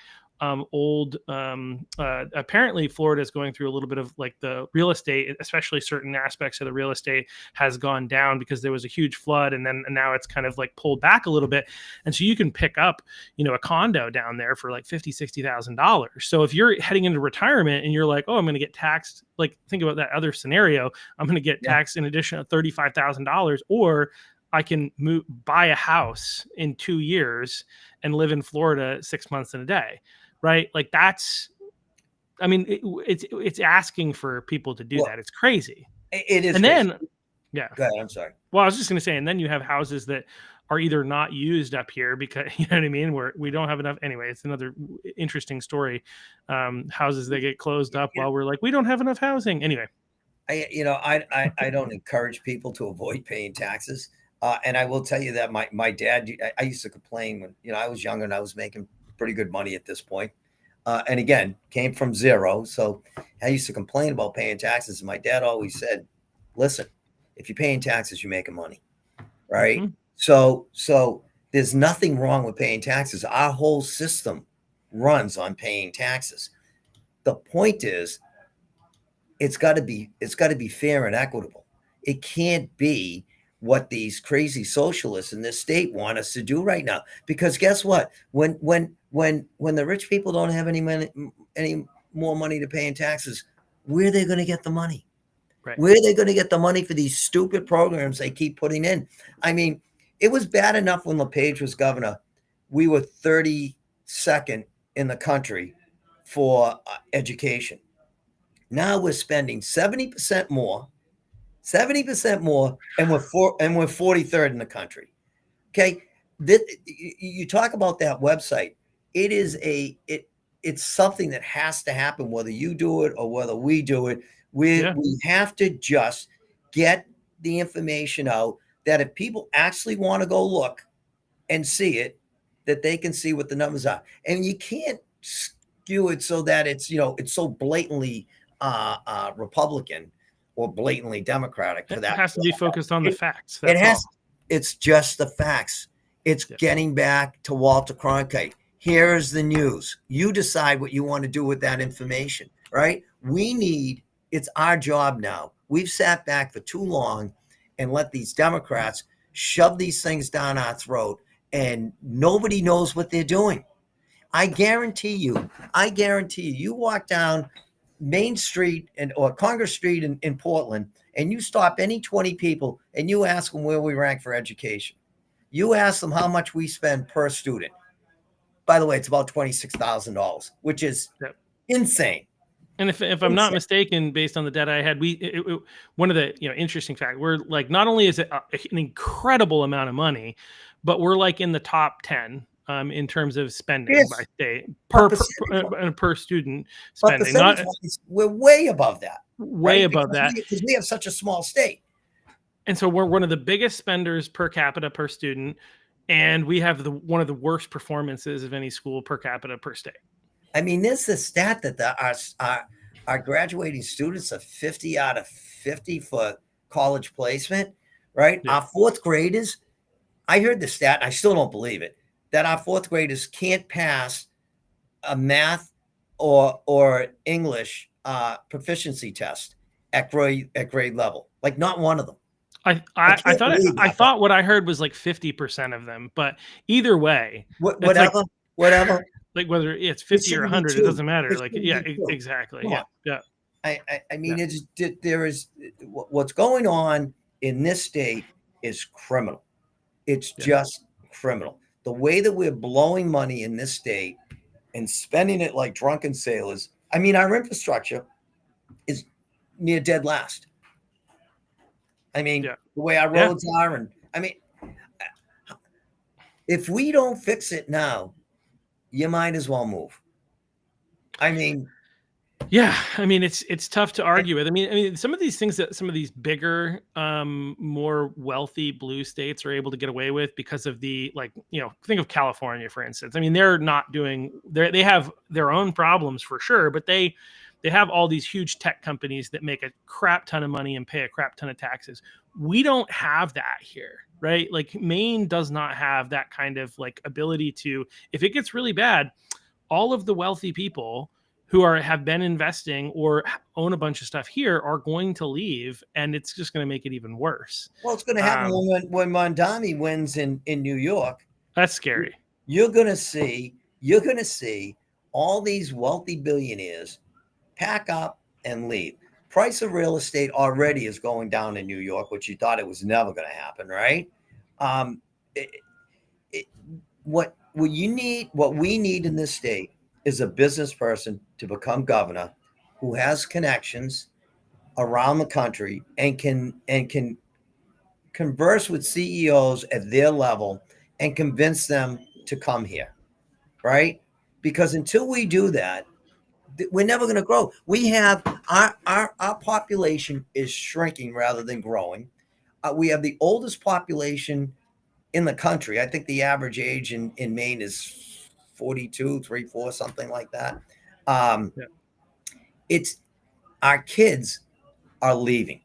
old apparently Florida is going through a little bit of like the real estate, especially certain aspects of the real estate has gone down because there was a huge flood, and now it's kind of like pulled back a little bit. And so you can pick up a condo down there for like $50,000-$60,000. So if you're heading into retirement and you're like, oh, I'm going to get taxed, like think about that other scenario, I'm going to get taxed in addition of $35,000, or I can buy a house in 2 years and live in Florida 6 months in a day. Right. Like that's, I mean, it's asking for people to do that. It's crazy. It is. And crazy. then, yeah, go ahead. I'm sorry. Well, I was just going to say, and then you have houses that are either not used up here because, you know what I mean? Where we don't have enough. Anyway, it's another interesting story. Houses that get closed up while we're like, we don't have enough housing. Anyway. I don't encourage people to avoid paying taxes. And I will tell you that my dad, I used to complain when, I was younger and I was making pretty good money at this point. And again, came from zero. So I used to complain about paying taxes. And my dad always said, listen, if you're paying taxes, you're making money. Right. Mm-hmm. So there's nothing wrong with paying taxes. Our whole system runs on paying taxes. The point is, it's got to be fair and equitable. It can't be what these crazy socialists in this state want us to do right now. Because guess what? When the rich people don't have any more money to pay in taxes, where are they going to get the money? Right. Where are they going to get the money for these stupid programs they keep putting in? I mean, it was bad enough when LePage was governor. We were 32nd in the country for education. Now we're spending 70% more, and we're 43rd in the country. Okay, you talk about that website. It's something that has to happen, whether you do it or whether we do it. We have to just get the information out that if people actually want to go look and see it, that they can see what the numbers are. And you can't skew it so that it's so blatantly Republican or blatantly Democratic. For that, it has to be focused on the facts. It's just the facts. It's getting back to Walter Cronkite. Here's the news. You decide what you want to do with that information, right? It's our job now. We've sat back for too long and let these Democrats shove these things down our throat, and nobody knows what they're doing. I guarantee you, you walk down Main Street or Congress Street in Portland, and you stop any 20 people and you ask them where we rank for education. You ask them how much we spend per student. By the way, it's about $26,000, which is insane. And if I'm not mistaken, based on the data I had, one of the interesting facts, we're like, not only is it an incredible amount of money, but we're like in the top 10 in terms of spending by Yes, state but per student but spending, not percentage-wise, we're way above that, way right? above that. Because we have such a small state. And so we're one of the biggest spenders per capita per student, and we have one of the worst performances of any school per capita per state. I mean, there's the stat that our graduating students are 50 out of 50 for college placement, right? Yeah. Our fourth graders, I heard the stat, I still don't believe it, that our fourth graders can't pass a math or English proficiency test at grade level. Like not one of them. I thought what I heard was like 50% of them, but either way, whatever. Like whether it's 50 or 100, it doesn't matter. Like, yeah, exactly. Yeah. Yeah. I mean, there is what's going on in this state is criminal. It's just criminal. The way that we're blowing money in this state and spending it like drunken sailors. I mean, our infrastructure is near dead last. I mean, the way our roads are, and I mean, if we don't fix it now, you might as well move. I mean, it's tough to argue with. I mean, some of these things that some of these bigger, more wealthy blue states are able to get away with because of the, like, think of California, for instance. I mean, they're not doing, they have their own problems for sure, but they have all these huge tech companies that make a crap ton of money and pay a crap ton of taxes. We don't have that here, right? Like Maine does not have that kind of like ability to, if it gets really bad, all of the wealthy people who have been investing or own a bunch of stuff here are going to leave, and it's just going to make it even worse. Well, it's going to happen when Mondani wins in New York. That's scary. You're going to see all these wealthy billionaires pack up and leave. Price of real estate already is going down in New York, which you thought it was never going to happen, right? What we need in this state is a business person to become governor who has connections around the country and can converse with CEOs at their level and convince them to come here, right? Because until we do that, we're never going to grow. We have our population is shrinking rather than growing. We have the oldest population in the country. I think the average age in Maine is 42, 34, something like that. It's our kids are leaving.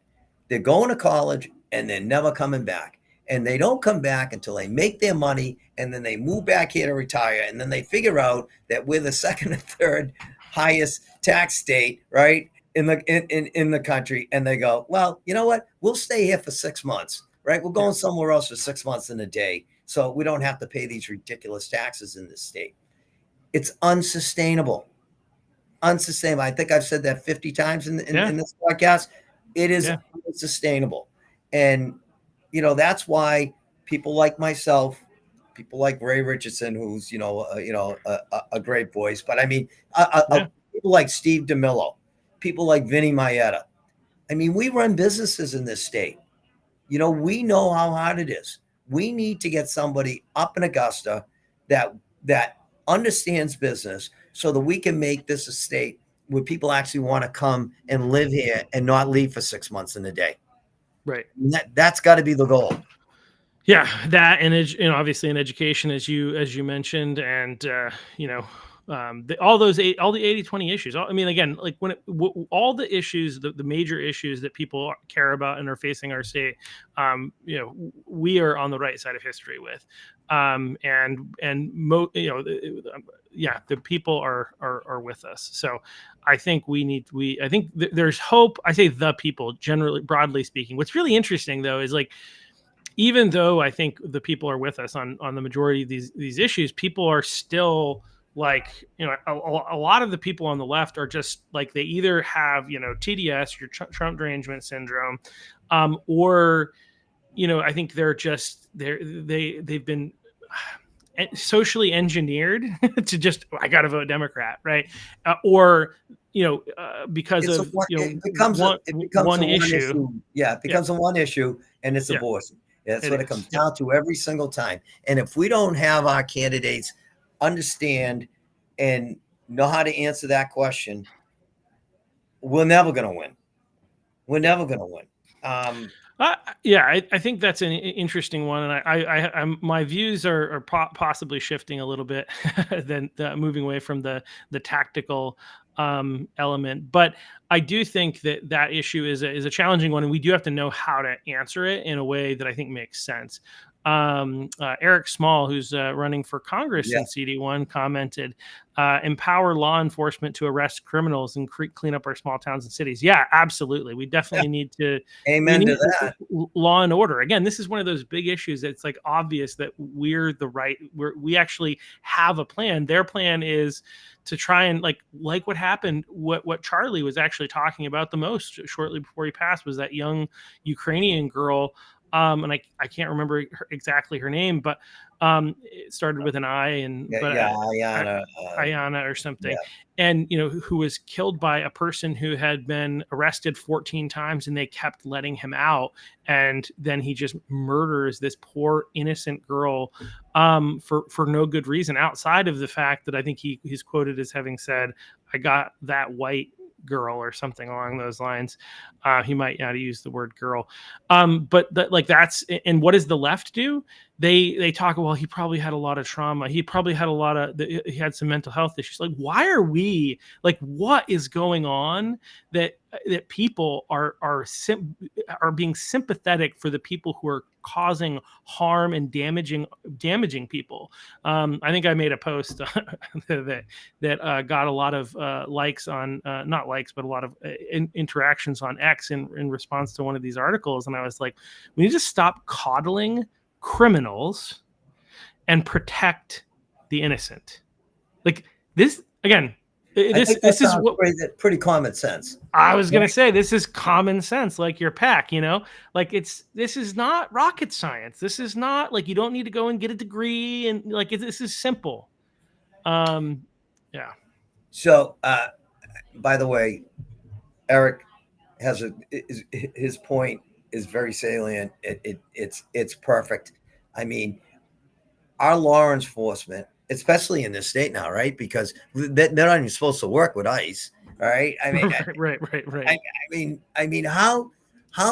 They're going to college and they're never coming back. And they don't come back until they make their money, and then they move back here to retire. And then they figure out that we're the second or third highest tax state, right, in the country. And they go, well, you know what? We'll stay here for 6 months, right? We're going somewhere else for 6 months in a day, so we don't have to pay these ridiculous taxes in this state. It's unsustainable. Unsustainable. I think I've said that 50 times in this podcast. It is unsustainable. And, that's why people like myself, people like Ray Richardson, who's, a great voice. But I mean, people like Steve DeMillo, people like Vinny Maeda. I mean, we run businesses in this state. We know how hard it is. We need to get somebody up in Augusta that understands business so that we can make this a state where people actually want to come and live here and not leave for 6 months in a day. Right. And that's got to be the goal. Yeah, that and obviously in education, as you mentioned, and all the 80-20 issues. I mean, again, like all the issues, the major issues that people care about and are facing our state, we are on the right side of history with, the people are with us. So I think there's hope. I say the people, generally, broadly speaking. What's really interesting though is, like, even though I think the people are with us on the majority of these issues, people are still, like, a lot of the people on the left are just like, they either have, TDS, your Trump derangement syndrome, or, I think they're just, they've been socially engineered to just, I got to vote Democrat, right? Or because It's a of one, one it becomes one a one issue. issue. Yeah, it Yeah, becomes a one issue, and it's yeah, abortion. That's it what it is. comes Yep. down to every single time. And if we don't have our candidates understand and know how to answer that question, we're never going to win. We're never going to win. Yeah, I think that's an interesting one, and my views are possibly shifting a little bit, than moving away from the tactical element. But I do think that issue is a challenging one, and we do have to know how to answer it in a way that I think makes sense. Eric Small, who's running for Congress Yeah, in CD1, commented, "Empower law enforcement to arrest criminals and clean up our small towns and cities." Yeah, absolutely. We yeah. definitely need to. We Amen to need that. law and order. Again, this is one of those big issues that's like obvious that we actually have a plan. Their plan is to try and like what happened, what Charlie was actually talking about the most shortly before he passed, was that young Ukrainian girl. And I can't remember exactly her name, but it started with an I, and Yeah, yeah, I, Ayana. Ayana or something, Yeah, and who was killed by a person who had been arrested 14 times, and they kept letting him out, and then he just murders this poor innocent girl, for no good reason outside of the fact that I think he's quoted as having said, "I got that white girl," or something along those lines. He might not use the word girl, but that's, and what does the left do? They talk, well, he probably had a lot of trauma, he probably had he had some mental health issues. Like, why are we, like, what is going on that people are being sympathetic for the people who are causing harm and damaging people? I think I made a post that got a lot of likes on, not likes, but a lot of interactions on X in response to one of these articles, and I was like, we need to stop coddling criminals and protect the innocent. Like, this again, I think that this is sounds what pretty common sense. I was Right? gonna say. This is common sense, like your pack, like this is not rocket science. This is not like, you don't need to go and get a degree, and like, this is simple. um yeah. So, by the way, Eric has his point is very salient. It's perfect. I mean, our law enforcement, especially in this state now, right? Because they're not even supposed to work with ICE, right? I mean, Right. I mean, how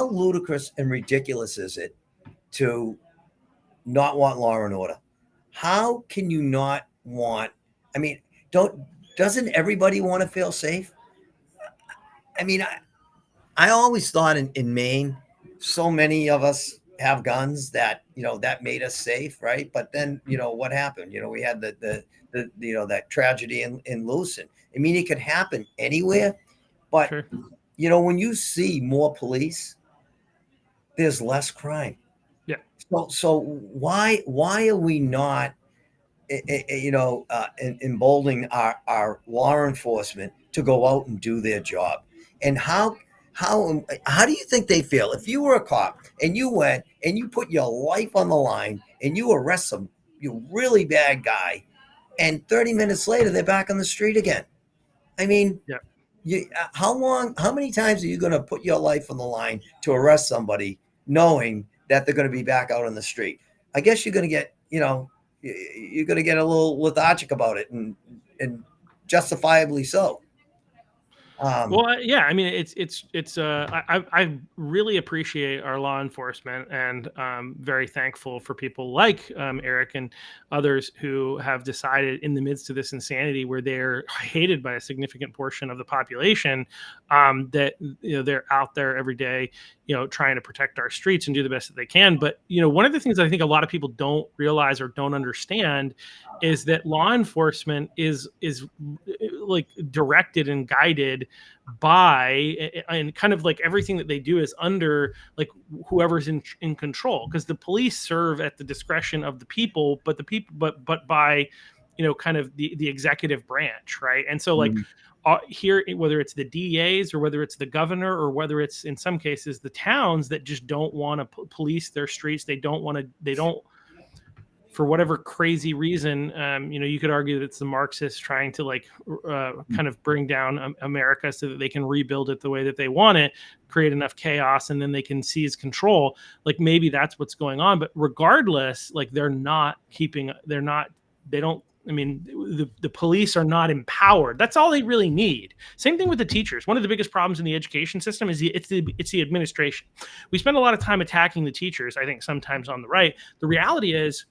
ludicrous and ridiculous is it to not want law and order? How can you not want? I mean, don't doesn't everybody want to feel safe? I mean, I always thought in Maine, so many of us have guns that that made us safe, right? But then what happened? We had the that tragedy in Lewiston. I mean, it could happen anywhere, but Sure. when you see more police, there's less crime. Yeah. So why are we not emboldening our law enforcement to go out and do their job? And how do you think they feel if you were a cop and you went and you put your life on the line and you arrest some really bad guy, and 30 minutes later they're back on the street again? I mean, Yeah. how many times are you going to put your life on the line to arrest somebody knowing that they're going to be back out on the street? I guess you're going to get you're going to get a little lethargic about it, and justifiably so. Well, yeah, I mean, I really appreciate our law enforcement, and very thankful for people like Eric and others who have decided, in the midst of this insanity where they're hated by a significant portion of the population, that they're out there every day, trying to protect our streets and do the best that they can. But one of the things that I think a lot of people don't realize or don't understand is that law enforcement is like directed and guided by, and kind of like everything that they do is under like whoever's in control, because the police serve at the discretion of the people, but the people but by kind of the executive branch, right? And so, like, Mhm. Here, whether it's the DAs or whether it's the governor or whether it's, in some cases, the towns that just don't want to police their streets, they don't for whatever crazy reason, you could argue that it's the Marxists trying to kind of bring down America so that they can rebuild it the way that they want it, create enough chaos, and then they can seize control. Like maybe that's what's going on. But regardless, like they don't. I mean, the police are not empowered. That's all they really need. Same thing with the teachers. One of the biggest problems in the education system is it's the administration. We spend a lot of time attacking the teachers, I think sometimes on the right. The reality is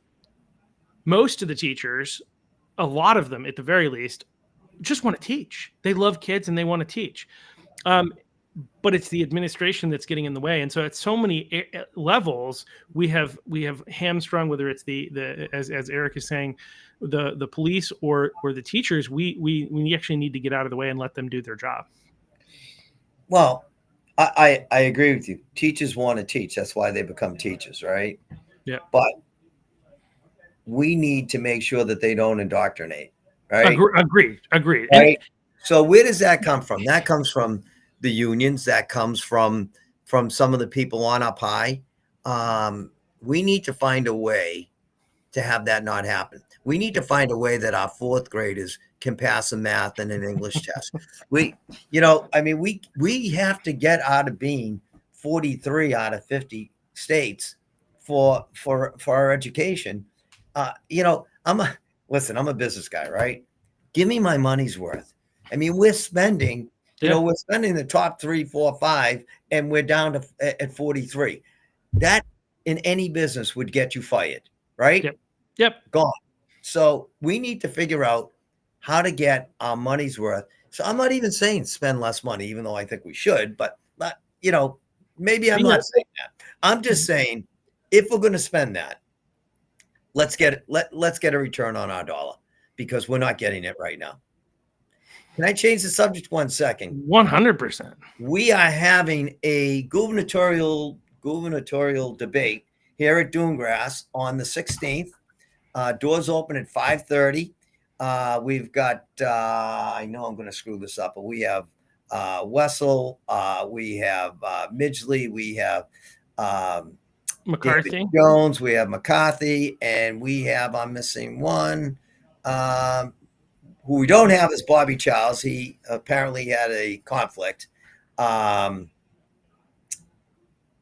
most of the teachers, a lot of them at the very least, just want to teach. They love kids and they want to teach. But it's the administration that's getting in the way. And so at so many levels, we have hamstrung, whether it's as Eric is saying, the police or the teachers. We actually need to get out of the way and let them do their job. Well, I agree with you. Teachers want to teach. That's why they become teachers, right? Yeah. But we need to make sure that they don't indoctrinate, right? Agreed. Right? And so where does that come from? That comes from the unions. That comes from some of the people on up high. We need to find a way to have that not happen. We need to find a way that our fourth graders can pass a math and an English test. We have to get out of being 43 out of 50 states for our education. I'm a business guy, right? Give me my money's worth. I mean, we're spending, we're spending the top 3, 4, 5, and we're down at 43. That in any business would get you fired, right? Yep. Gone. So we need to figure out how to get our money's worth. So I'm not even saying spend less money, even though I think we should, but maybe I'm not saying that. I'm just saying if we're going to spend that, let's get a return on our dollar, because we're not getting it right now. Can I change the subject 1 second? 100%. We are having a gubernatorial debate here at Dunegrass on the 16th. Doors open at 5:30. We've got, I know I'm going to screw this up, but we have Wessel, we have Midgley, we have McCarthy, David Jones, we have McCarthy, and we have, I'm missing one, who we don't have is Bobby Charles. He apparently had a conflict. Why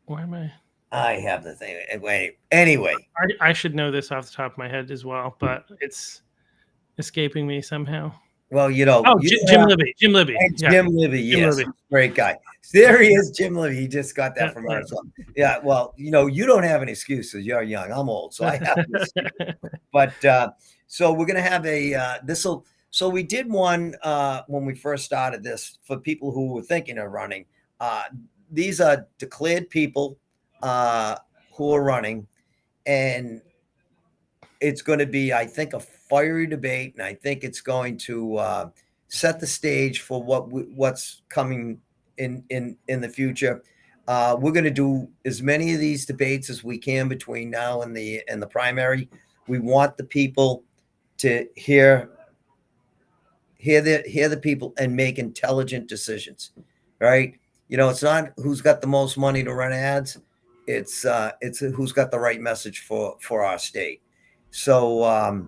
am I have the thing. Anyway, I should know this off the top of my head as well, but it's escaping me somehow. Well, Jim Libby. Jim Libby. Jim Libby, yes. Libby. Great guy. There he is, Jim Libby. He just got that from us. Yeah, well, you don't have any excuses. You're young. I'm old, so I have an excuse. But so we're going to have so we did one when we first started this for people who were thinking of running. These are declared people who are running, and it's going to be, I think, a fiery debate, and I think it's going to set the stage for what's coming in the future. We're going to do as many of these debates as we can between now and the primary. We want the people to hear the people and make intelligent decisions, right? It's not who's got the most money to run ads. It's who's got the right message for our state. So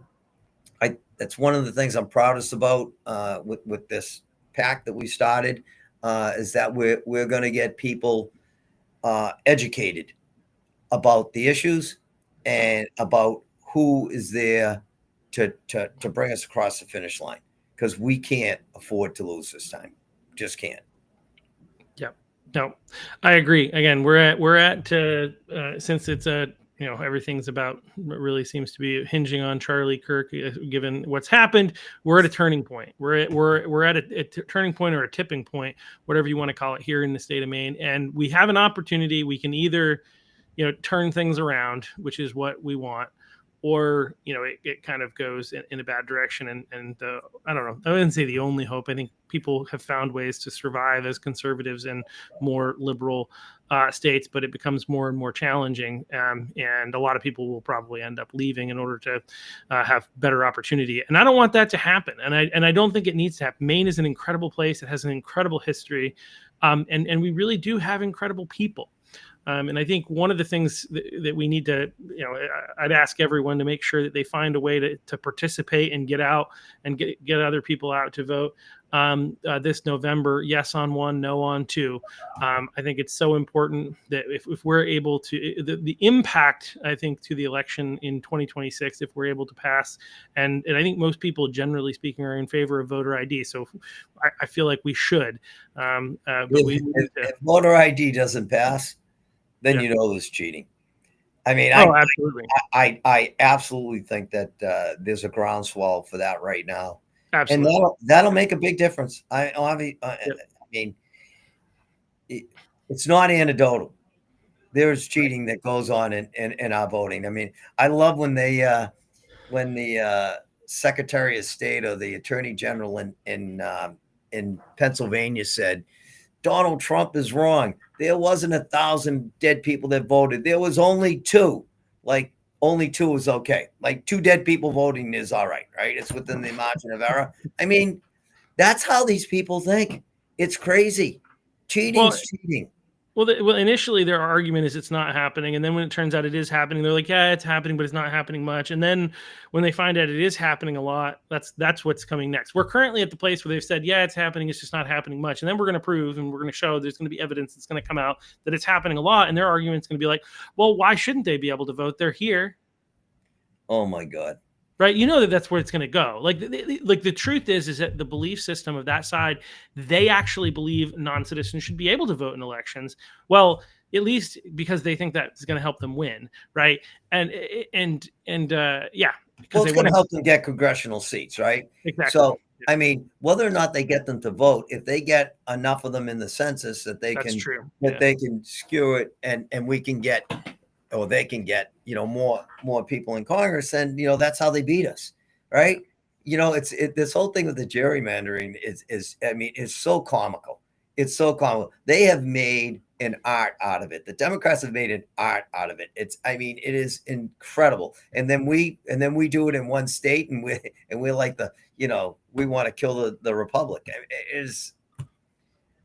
that's one of the things I'm proudest about with this pact that we started, is that we're going to get people educated about the issues and about who is there to bring us across the finish line, because we can't afford to lose this time. Just can't. No, I agree. Again, we're at since it's everything's about, really seems to be hinging on Charlie Kirk, given what's happened. We're at a turning point. We're at a turning point, or a tipping point, whatever you want to call it, here in the state of Maine. And we have an opportunity. We can either, turn things around, which is what we want, or it kind of goes in a bad direction. And I don't know, I wouldn't say the only hope. I think people have found ways to survive as conservatives in more liberal states, but it becomes more and more challenging, and a lot of people will probably end up leaving in order to have better opportunity. And I don't want that to happen, and I don't think it needs to happen. Maine is an incredible place. It has an incredible history, and we really do have incredible people. And I think one of the things that we need to, I'd ask everyone to make sure that they find a way to participate and get out and get other people out to vote this November. Yes on one, no on two. I think it's so important that if we're able to, the impact, I think, to the election in 2026, if we're able to pass, and I think most people, generally speaking, are in favor of voter ID. So I feel like we should. But if voter ID doesn't pass, then Yeah. you know there's cheating. I mean, absolutely. I absolutely think that there's a groundswell for that right now. Absolutely. And that'll make a big difference. I mean, it's not anecdotal. There's cheating that goes on in our voting. I mean, I love when the Secretary of State or the Attorney General in Pennsylvania said Donald Trump is wrong. There wasn't 1,000 dead people that voted. There was only 2. Like, only 2 is okay. Like, 2 dead people voting is all right, right? It's within the margin of error. I mean, that's how these people think. It's crazy. Cheating's cheating. Well, initially their argument is it's not happening, and then when it turns out it is happening, they're like, yeah, it's happening, but it's not happening much. And then when they find out it is happening a lot, that's what's coming next. We're currently at the place where they've said, yeah, it's happening, it's just not happening much. And then we're going to prove and we're going to show there's going to be evidence that's going to come out that it's happening a lot, and their argument's going to be like, well, why shouldn't they be able to vote? They're here. Oh my God. Right, that's where it's going to go. Like the truth is that the belief system of that side, they actually believe non-citizens should be able to vote in elections. Well, at least because they think that's going to help them win, right? Yeah, because it's going to help them get congressional seats, right? Exactly. So, I mean, whether or not they get them to vote, if they get enough of them in the census that they they can skew it, and we can get. Or they can get, more people in Congress, and that's how they beat us, right? It's this whole thing with the gerrymandering is so comical. It's so comical. They have made an art out of it. The Democrats have made an art out of it. It is incredible. And then we do it in one state, and we're like we want to kill the republic.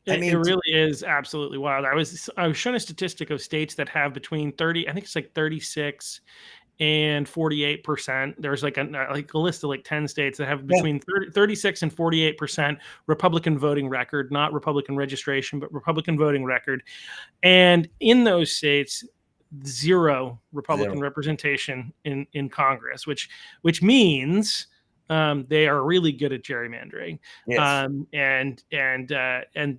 It really is absolutely wild. I was shown a statistic of states that have between 30, I think it's like 36 and 48%. There's like a list of like 10 states that have between 36 and 48% Republican voting record, not Republican registration, but Republican voting record. And in those states, 0 Republican representation in Congress, which means they are really good at gerrymandering. Yes. And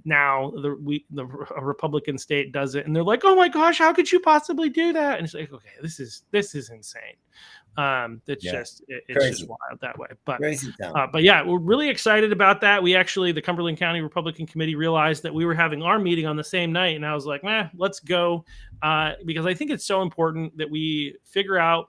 now a Republican state does it, and they're like, oh my gosh, how could you possibly do that? And it's like, okay, this is insane. It's just wild that way. But yeah, we're really excited about that. We actually, the Cumberland County Republican Committee, realized that we were having our meeting on the same night, and I was like, let's go, because I think it's so important that we figure out,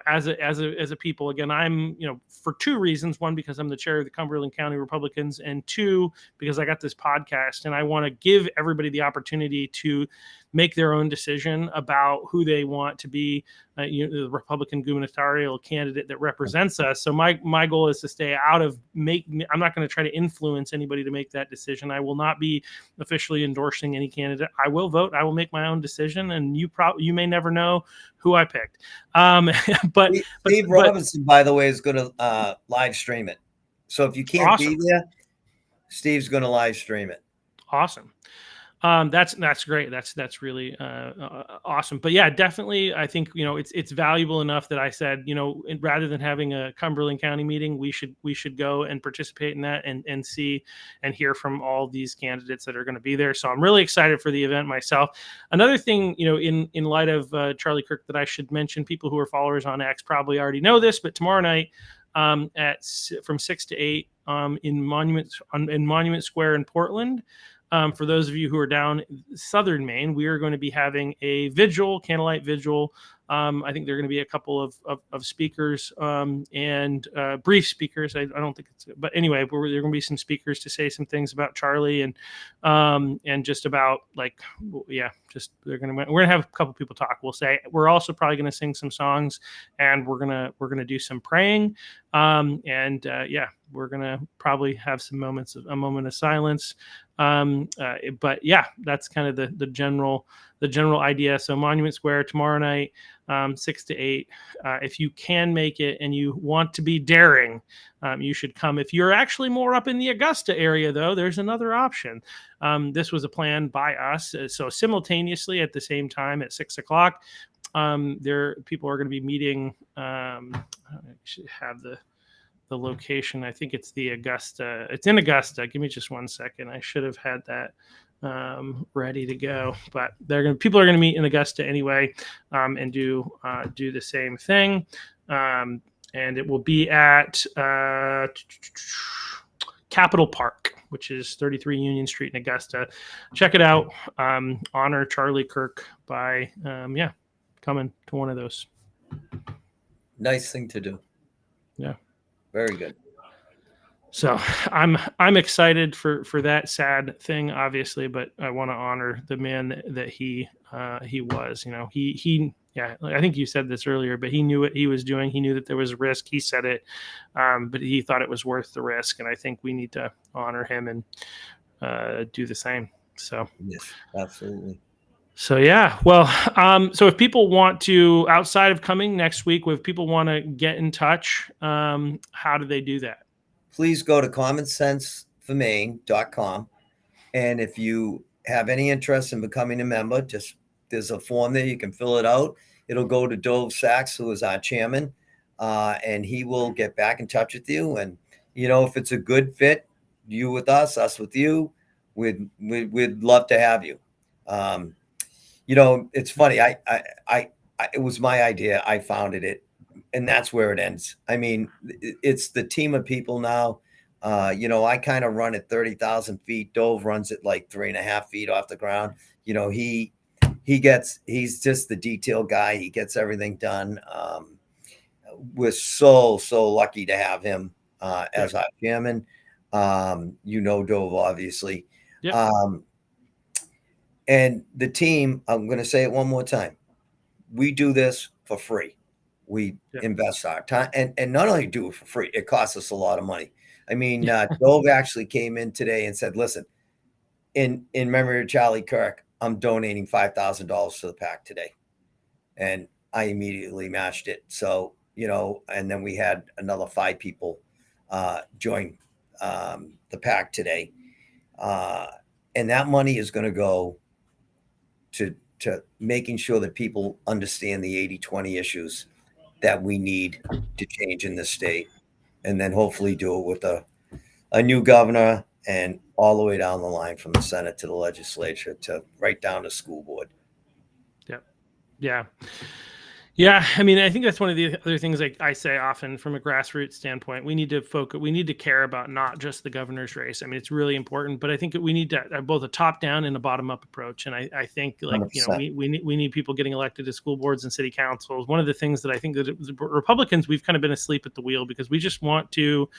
as a people. Again, I'm, for 2 reasons. 1, because I'm the chair of the Cumberland County Republicans, and 2, because I got this podcast and I want to give everybody the opportunity to make their own decision about who they want to be the Republican gubernatorial candidate that represents us. So my goal is to stay out of I'm not going to try to influence anybody to make that decision. I will not be officially endorsing any candidate. I will vote. I will make my own decision, and you may never know who I picked. But Steve Robinson, by the way, is going to live stream it. So if you can't be there, Steve's going to live stream it. Awesome. That's great. That's really awesome. But yeah, definitely, I think it's valuable enough that I said, rather than having a Cumberland County meeting, we should go and participate in that and see and hear from all these candidates that are going to be there. So I'm really excited for the event myself. Another thing, in light of Charlie Kirk, that I should mention, people who are followers on X probably already know this, but tomorrow night from 6 to 8 in Monument Square in Portland. For those of you who are down southern Maine, we are going to be having a candlelight vigil. I think there are going to be a couple of speakers and brief speakers. I don't think it's, but anyway, there are going to be some speakers to say some things about Charlie and just about just we're gonna have a couple people talk. We'll say we're also probably gonna sing some songs, and we're gonna do some praying, we're gonna probably have a moment of silence. But yeah, that's kind of the general idea. So Monument Square tomorrow night, 6 to 8. If you can make it and you want to be daring, you should come. If you're actually more up in the Augusta area, though, there's another option. This was a plan by us. So simultaneously at the same time at 6 o'clock, people are going to be meeting. I should have the location. I think it's the Augusta. It's in Augusta. Give me just 1 second. I should have had that ready to go, but people are going to meet in Augusta anyway, and do the same thing. And it will be at Capitol Park, which is 33 Union Street in Augusta. Check it out. Honor Charlie Kirk by coming to one of those. Nice thing to do. Yeah. Very good. So I'm excited for that sad thing, obviously, but I want to honor the man that he was. I think you said this earlier, but he knew what he was doing. He knew that there was a risk. He said it, but he thought it was worth the risk. And I think we need to honor him and do the same. So yes, absolutely. So yeah, well, so if people want to, outside of coming next week, if people want to get in touch, how do they do that? Please go to commonsenseformaine.com. And if you have any interest in becoming a member, there's a form there. You can fill it out. It'll go to Dove Sachs, who is our chairman, and he will get back in touch with you. And, if it's a good fit, you with us with you, we'd love to have you. It's funny. It was my idea. I founded it, and that's where it ends. I mean, it's the team of people now. I kind of run at 30,000 feet. Dove runs at like 3.5 feet off the ground. He's just the detail guy. He gets everything done. We're so lucky to have him as our chairman. Dove, obviously. Yep. And the team, I'm going to say it one more time. We do this for free. We invest our time, and not only do it for free, it costs us a lot of money. I mean, Dove actually came in today and said, listen, in memory of Charlie Kirk, I'm donating $5,000 to the PAC today. And I immediately matched it. So, and then we had another 5 people join the PAC today. And that money is going to go to making sure that people understand the 80-20 issues that we need to change in this state, and then hopefully do it with a new governor and all the way down the line from the Senate to the legislature to right down to school board. Yeah. Yeah, I mean, I think that's one of the other things I say often from a grassroots standpoint. We need to focus. We need to care about not just the governor's race. I mean, it's really important, but I think we need to have both a top-down and a bottom-up approach. And I think, we need people getting elected to school boards and city councils. One of the things that I think that the Republicans, we've kind of been asleep at the wheel because we just want to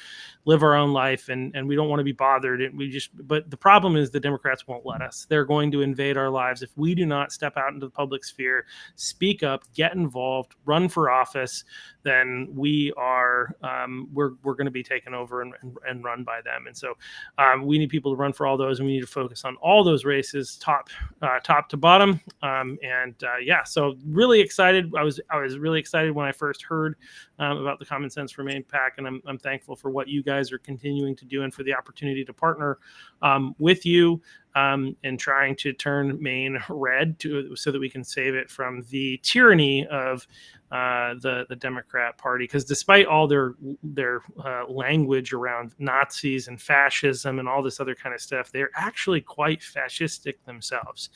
live our own life and we don't want to be bothered. And but the problem is the Democrats won't let us. They're going to invade our lives if we do not step out into the public sphere, speak up, get involved, run for office. Then we are we're going to be taken over and run by them. And so we need people to run for all those, and we need to focus on all those races, top to bottom. So really excited. I was really excited when I first heard about the Common Sense for Maine PAC, and I'm thankful for what you guys are continuing to do and for the opportunity to partner with you and trying to turn Maine red so that we can save it from the tyranny of the Democrat Party. Because despite all their language around Nazis and fascism and all this other kind of stuff, they're actually quite fascistic themselves.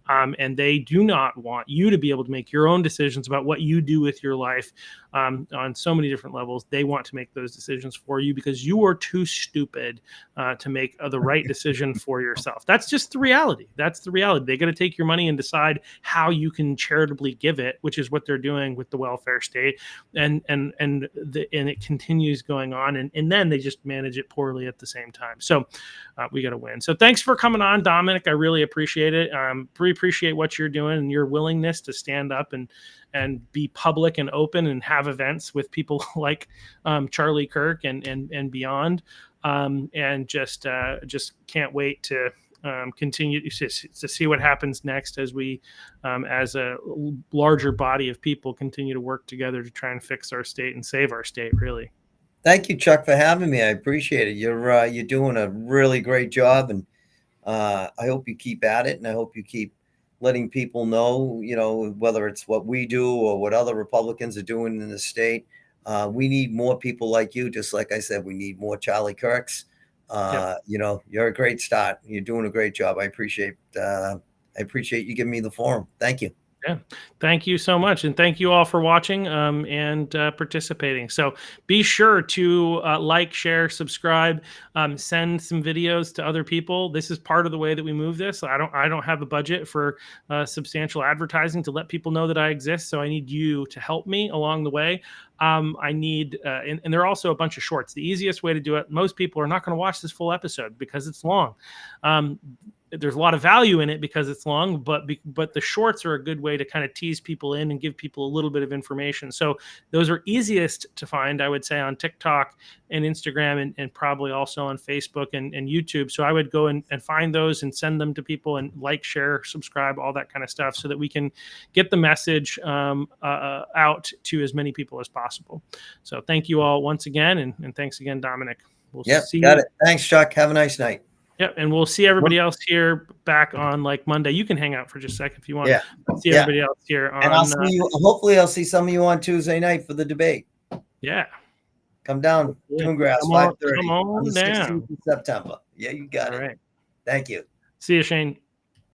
And they do not want you to be able to make your own decisions about what you do with your life on so many different levels. They want to make those decisions for you because you are too stupid to make the right decision for yourself. That's just the reality. That's the reality. They got to take your money and decide how you can charitably give it, which is what they're doing with the welfare state, and it continues going on, and then they just manage it poorly at the same time. So we got to win. So thanks for coming on, Domenic. I really appreciate it. We appreciate what you're doing and your willingness to stand up and be public and open and have events with people like Charlie Kirk and beyond. And just can't wait to continue to see what happens next as we, as a larger body of people, continue to work together to try and fix our state and save our state, really. Thank you, Chuck, for having me. I appreciate it. You're doing a really great job, and I hope you keep at it, and I hope you keep letting people know, whether it's what we do or what other Republicans are doing in the state. We need more people like you. Just like I said, we need more Charlie Kirks. Yep. You're a great start. You're doing a great job. I appreciate you giving me the forum. Thank you. Yeah, thank you so much, and thank you all for watching and participating. So be sure to like, share, subscribe, send some videos to other people. This is part of the way that we move this. I don't have a budget for substantial advertising to let people know that I exist, so I need you to help me along the way. I need, and there are also a bunch of shorts. The easiest way to do it, most people are not going to watch this full episode because it's long. There's a lot of value in it because it's long, but the shorts are a good way to kind of tease people in and give people a little bit of information. So those are easiest to find, I would say, on TikTok and Instagram and probably also on Facebook and YouTube. So I would go and find those and send them to people and like, share, subscribe, all that kind of stuff so that we can get the message out to as many people as possible. So thank you all once again. And thanks again, Domenic. We'll see got you. it. Thanks, Chuck. Have a nice night. Yep, and we'll see everybody else here back on like Monday. You can hang out for just a second if you want. Yeah. See everybody else here on. And I'll see you. Hopefully, I'll see some of you on Tuesday night for the debate. Yeah. Come down, Dunegrass, 5:30 on on the down. 16th of September. Yeah, you got it. All right. Thank you. See you, Shane.